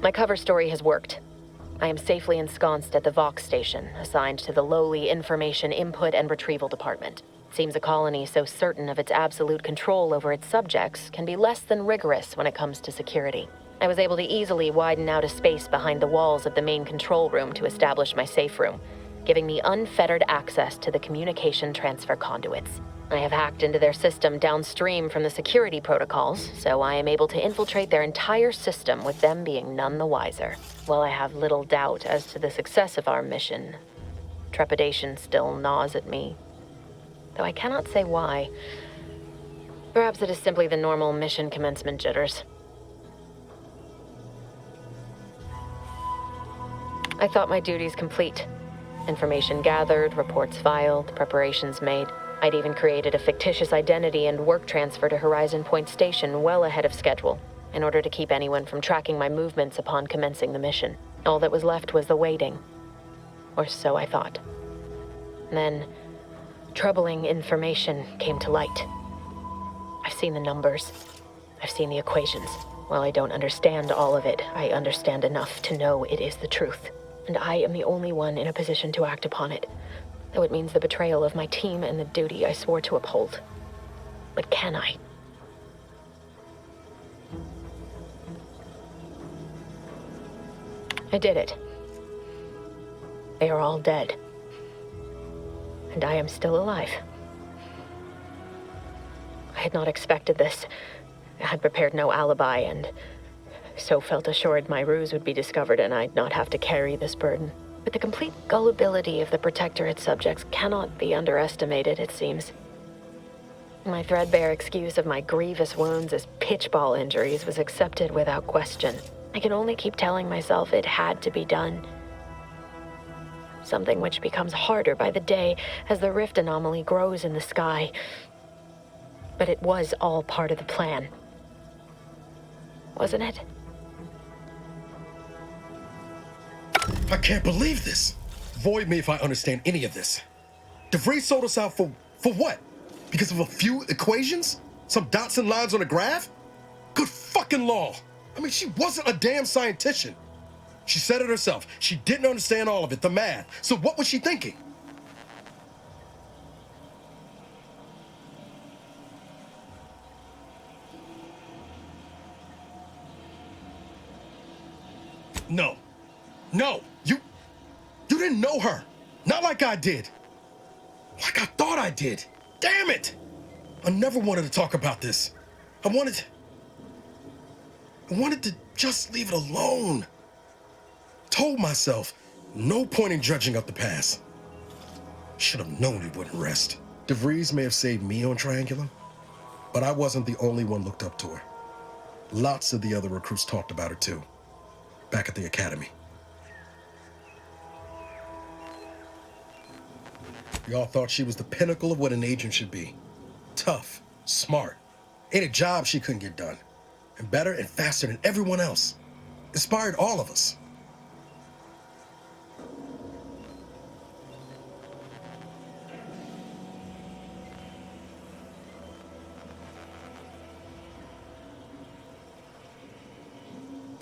My cover story has worked. I am safely ensconced at the Vox station, assigned to the lowly Information Input and Retrieval Department. Seems a colony so certain of its absolute control over its subjects can be less than rigorous when it comes to security. I was able to easily widen out a space behind the walls of the main control room to establish my safe room, giving me unfettered access to the communication transfer conduits. I have hacked into their system downstream from the security protocols, so I am able to infiltrate their entire system with them being none the wiser. While I have little doubt as to the success of our mission, trepidation still gnaws at me, though I cannot say why. Perhaps it is simply the normal mission commencement jitters. I thought my duties complete. Information gathered, reports filed, preparations made. I'd even created a fictitious identity and work transfer to Horizon Point Station well ahead of schedule, in order to keep anyone from tracking my movements upon commencing the mission. All that was left was the waiting. Or so I thought. Then, troubling information came to light. I've seen the numbers. I've seen the equations. While I don't understand all of it, I understand enough to know it is the truth. And I am the only one in a position to act upon it, though it means the betrayal of my team and the duty I swore to uphold. But can I? I did it. They are all dead. And I am still alive. I had not expected this. I had prepared no alibi, and so felt assured my ruse would be discovered and I'd not have to carry this burden. But the complete gullibility of the Protectorate's subjects cannot be underestimated, it seems. My threadbare excuse of my grievous wounds as pitchball injuries was accepted without question. I can only keep telling myself it had to be done. Something which becomes harder by the day as the rift anomaly grows in the sky. But it was all part of the plan. Wasn't it? I can't believe this. Void me if I understand any of this. DeVries sold us out for what? Because of a few equations? Some dots and lines on a graph? Good fucking law. I mean, she wasn't a damn scientician. She said it herself. She didn't understand all of it, the math. So what was she thinking? No. No. You didn't know her. Not like I did. Like I thought I did. Damn it! I never wanted to talk about this. I wanted to just leave it alone. Told myself, no point in dredging up the past. Should have known it wouldn't rest. DeVries may have saved me on Triangulum, but I wasn't the only one looked up to her. Lots of the other recruits talked about her too, back at the academy. We all thought she was the pinnacle of what an agent should be. Tough, smart, ain't a job she couldn't get done. And better and faster than everyone else. Inspired all of us.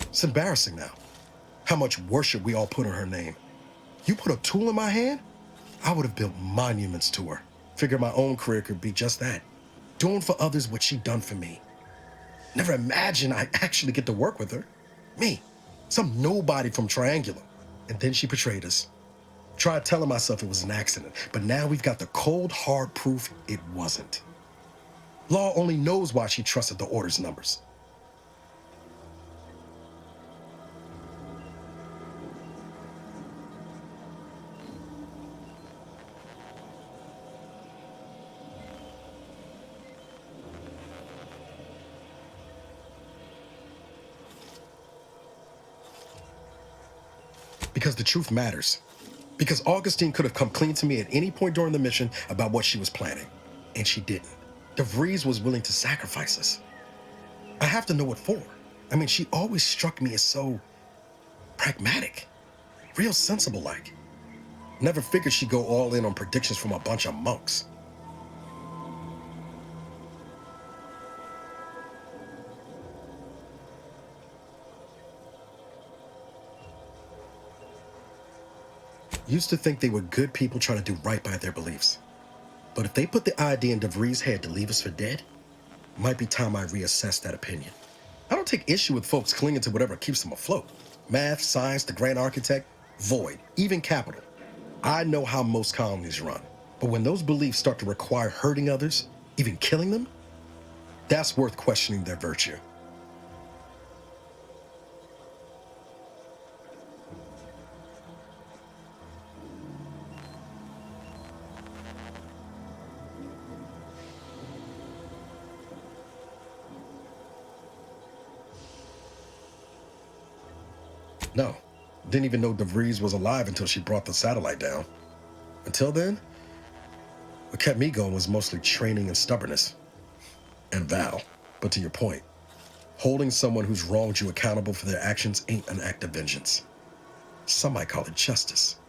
It's embarrassing now. How much worship we all put on her name. You put a tool in my hand, I would have built monuments to her. Figured my own career could be just that. Doing for others what she done for me. Never imagined I'd actually get to work with her. Me, some nobody from Triangulum. And then she betrayed us. Tried telling myself it was an accident, but now we've got the cold, hard proof it wasn't. Law only knows why she trusted the Order's numbers. Because the truth matters. Because Augustine could have come clean to me at any point during the mission about what she was planning. And she didn't. DeVries was willing to sacrifice us. I have to know what for. I mean, she always struck me as so pragmatic. Real sensible-like. Never figured she'd go all in on predictions from a bunch of monks. Used to think they were good people trying to do right by their beliefs. But if they put the idea in DeVries' head to leave us for dead, might be time I reassess that opinion. I don't take issue with folks clinging to whatever keeps them afloat. Math, science, the grand architect, void, even capital. I know how most colonies run. But when those beliefs start to require hurting others, even killing them, that's worth questioning their virtue. No, didn't even know DeVries was alive until she brought the satellite down. Until then, what kept me going was mostly training and stubbornness. And Val. But to your point, holding someone who's wronged you accountable for their actions ain't an act of vengeance. Some might call it justice.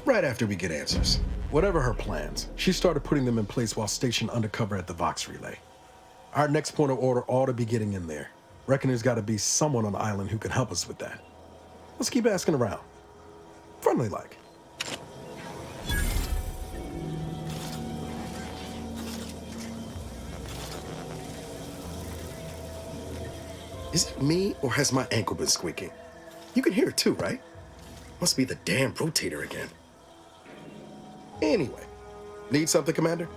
Right after we get answers. Whatever her plans, she started putting them in place while stationed undercover at the Vox Relay. Our next point of order ought to be getting in there. Reckon there's got to be someone on the island who can help us with that. Let's keep asking around. Friendly like. Is it me, or has my ankle been squeaking? You can hear it too, right? Must be the damn rotator again. Anyway, need something, Commander?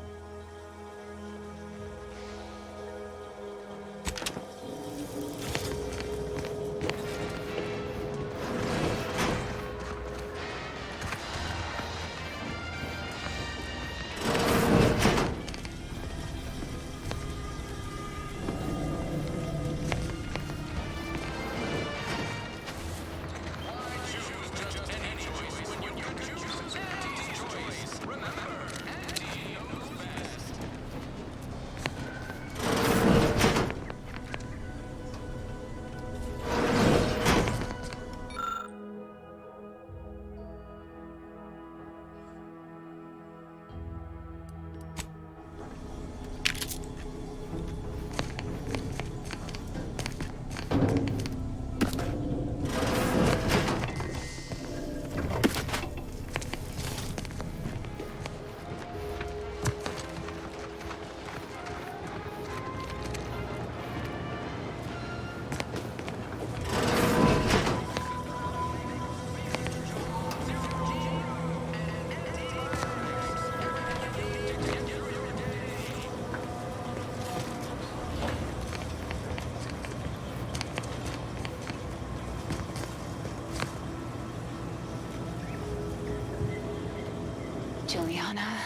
Juliana.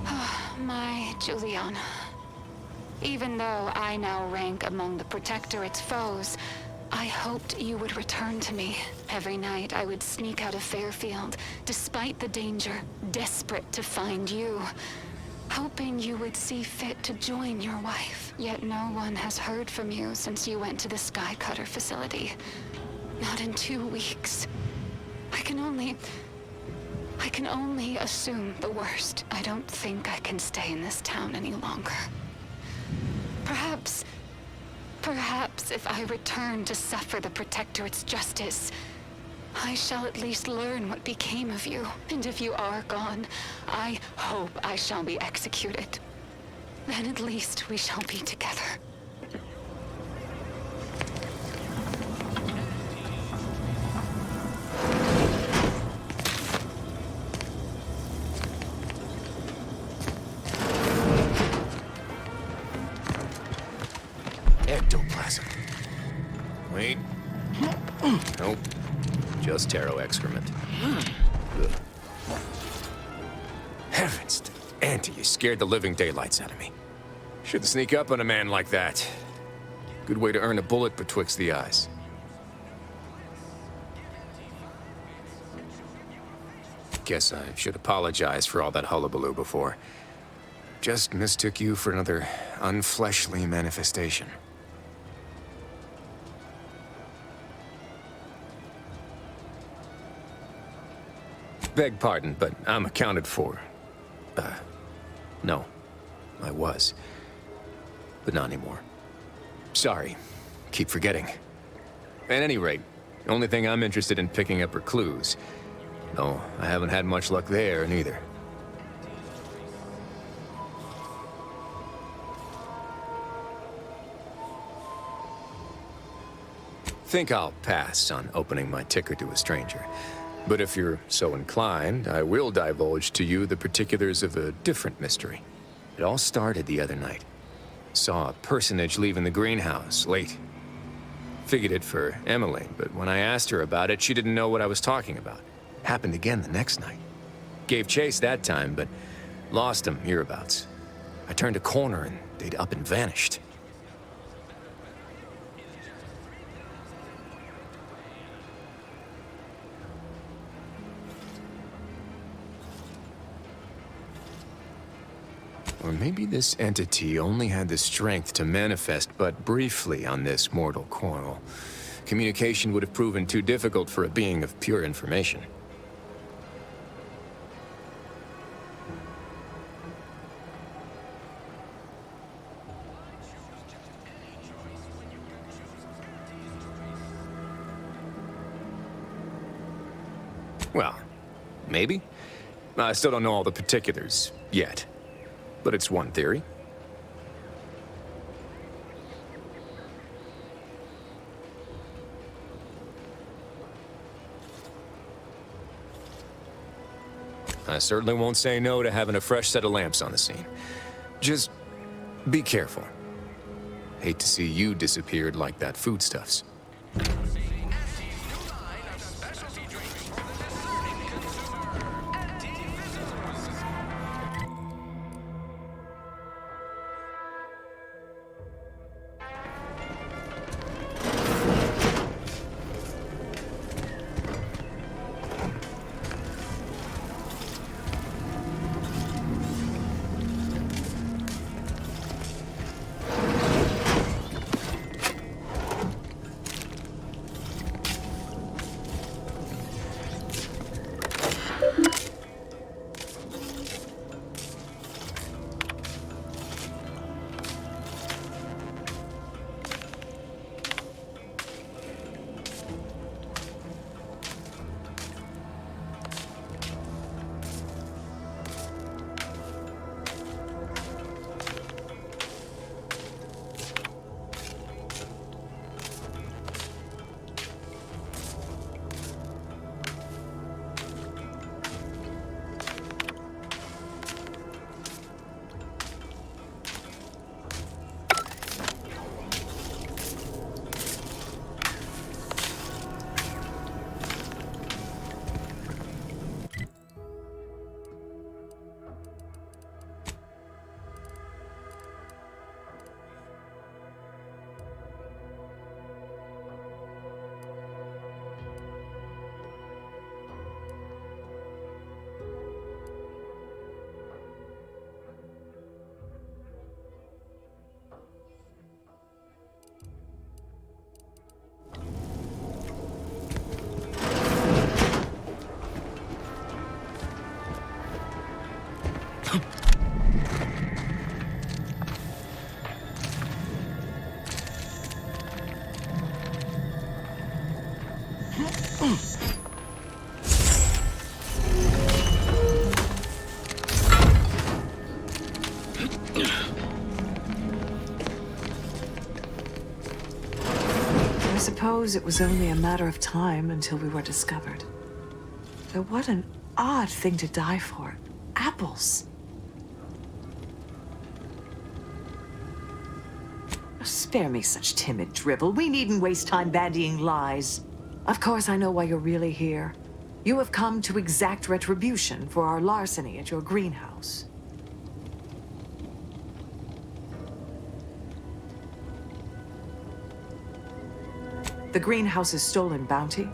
Oh, my Juliana. Even though I now rank among the Protectorate's foes, I hoped you would return to me. Every night I would sneak out of Fairfield, despite the danger, desperate to find you. Hoping you would see fit to join your wife. Yet no one has heard from you since you went to the Skycutter facility. Not in 2 weeks. I can only assume the worst. I don't think I can stay in this town any longer. Perhaps if I return to suffer the Protectorate's justice, I shall at least learn what became of you. And if you are gone, I hope I shall be executed. Then at least we shall be together. Ectoplasm. Wait. Nope. Just taro excrement. Ugh. Heavens, Auntie, you scared the living daylights out of me. Shouldn't sneak up on a man like that. Good way to earn a bullet betwixt the eyes. Guess I should apologize for all that hullabaloo before. Just mistook you for another unfleshly manifestation. Beg pardon, but I'm accounted for. No. I was. But not anymore. Sorry. Keep forgetting. At any rate, the only thing I'm interested in picking up are clues. Though I haven't had much luck there, neither. Think I'll pass on opening my ticker to a stranger. But if you're so inclined, I will divulge to you the particulars of a different mystery. It all started the other night. Saw a personage leaving the greenhouse late. Figured it for Emily, but when I asked her about it, she didn't know what I was talking about. Happened again the next night. Gave chase that time, but lost him hereabouts. I turned a corner and they'd up and vanished. Or maybe this entity only had the strength to manifest but briefly on this mortal coil. Communication would have proven too difficult for a being of pure information. Well, maybe. I still don't know all the particulars yet. But it's one theory. I certainly won't say no to having a fresh set of lamps on the scene. Just be careful. Hate to see you disappeared like that foodstuffs. I suppose it was only a matter of time until we were discovered. Though what an odd thing to die for. Apples. Spare me such timid drivel. We needn't waste time bandying lies. Of course, I know why you're really here. You have come to exact retribution for our larceny at your greenhouse. The greenhouse's stolen bounty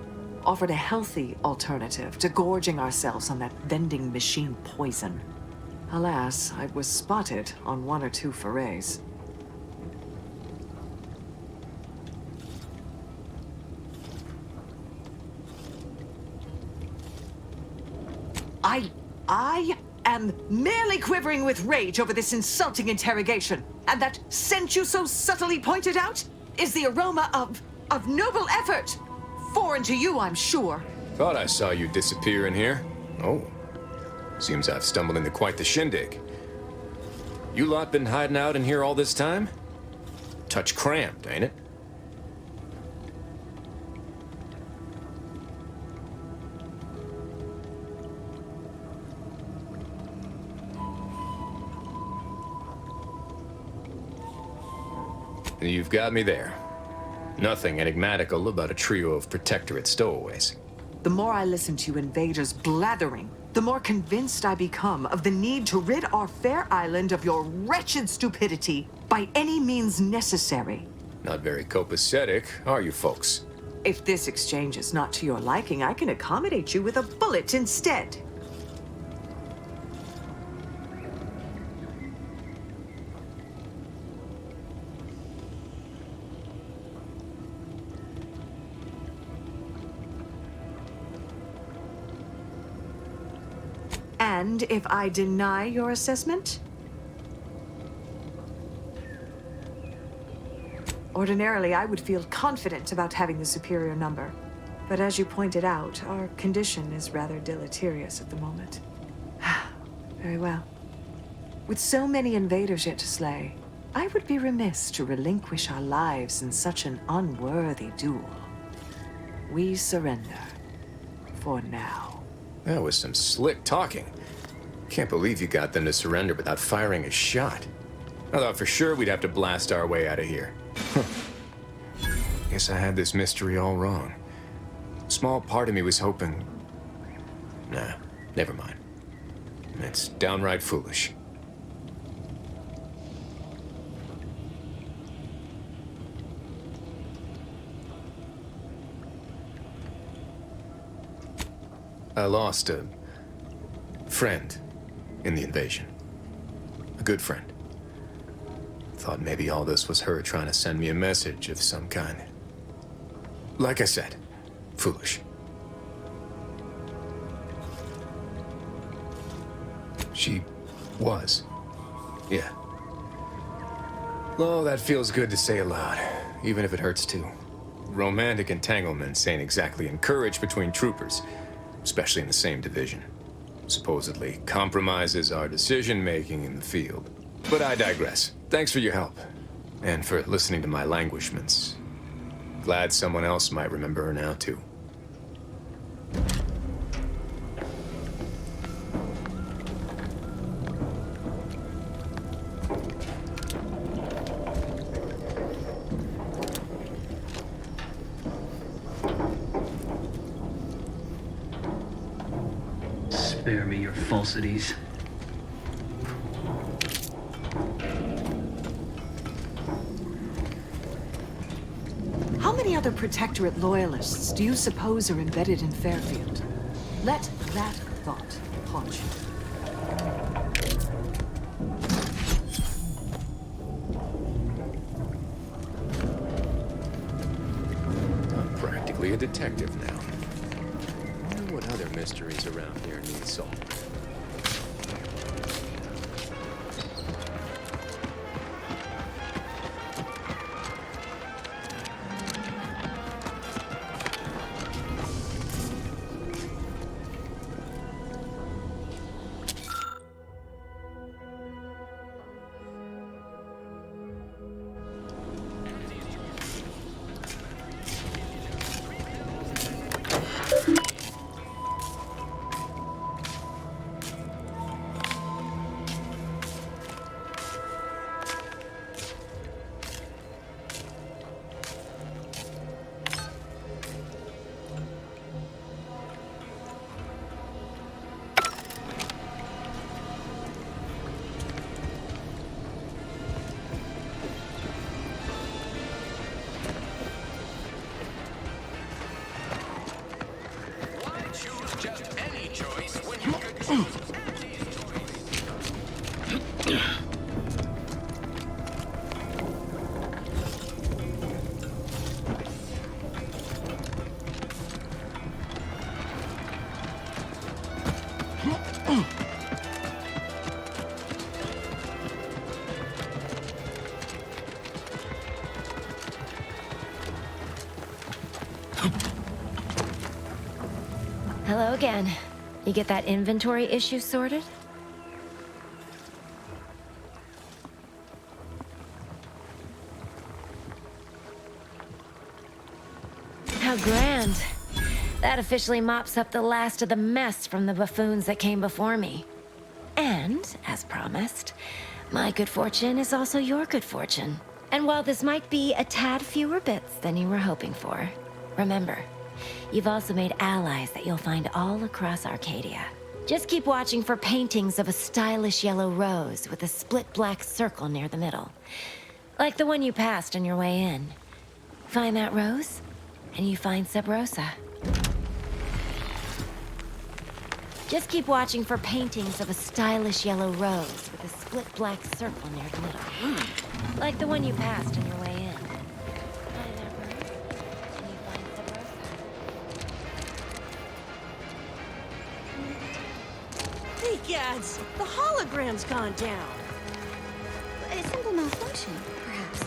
offered a healthy alternative to gorging ourselves on that vending machine poison. Alas, I was spotted on 1 or 2 forays. I am merely quivering with rage over this insulting interrogation. And that scent you so subtly pointed out is the aroma of noble effort. Foreign to you, I'm sure. Thought I saw you disappear in here. Oh. Seems I've stumbled into quite the shindig. You lot been hiding out in here all this time? Touch cramped, ain't it? You've got me there. Nothing enigmatical about a trio of Protectorate stowaways. The more I listen to you invaders blathering, the more convinced I become of the need to rid our fair island of your wretched stupidity by any means necessary. Not very copacetic, are you folks? If this exchange is not to your liking, I can accommodate you with a bullet instead. And if I deny your assessment? Ordinarily, I would feel confident about having the superior number. But as you pointed out, our condition is rather deleterious at the moment. Very well. With so many invaders yet to slay, I would be remiss to relinquish our lives in such an unworthy duel. We surrender. For now. That was some slick talking. Can't believe you got them to surrender without firing a shot. I thought for sure we'd have to blast our way out of here. Guess I had this mystery all wrong. Small part of me was hoping... Nah, never mind. It's downright foolish. I lost a friend in the invasion. A good friend. Thought maybe all this was her trying to send me a message of some kind. Like I said, foolish. She was. Yeah. Oh, that feels good to say aloud, even if it hurts too. Romantic entanglements ain't exactly encouraged between troopers, especially in the same division. Supposedly compromises our decision-making in the field. But I digress. Thanks for your help. And for listening to my languishments. Glad someone else might remember her now, too. Spare me your falsities. How many other Protectorate loyalists do you suppose are embedded in Fairfield? Let that thought haunt you. I'm practically a detective now. I wonder what other mysteries around here need solving. Hello again. You get that inventory issue sorted? How grand. That officially mops up the last of the mess from the buffoons that came before me. And, as promised, my good fortune is also your good fortune. And while this might be a tad fewer bits than you were hoping for, remember, you've also made allies that you'll find all across Arcadia. Just keep watching for paintings of a stylish yellow rose with a split black circle near the middle. Like the one you passed on your way in. Find that rose, and you find Sub Rosa. Just keep watching for paintings of a stylish yellow rose with a split black circle near the middle. Like the one you passed on your way in. Find that rose, and you find Sub Rosa. Egads! The hologram's gone down! A simple malfunction, perhaps.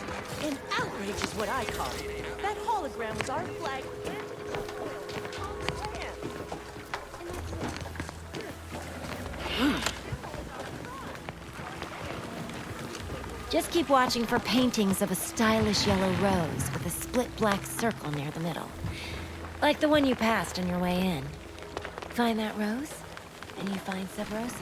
An outrage is what I call it. That hologram was our flag and... Just keep watching for paintings of a stylish yellow rose with a split black circle near the middle. Like the one you passed on your way in. Find that rose, and you find Sub Rosa.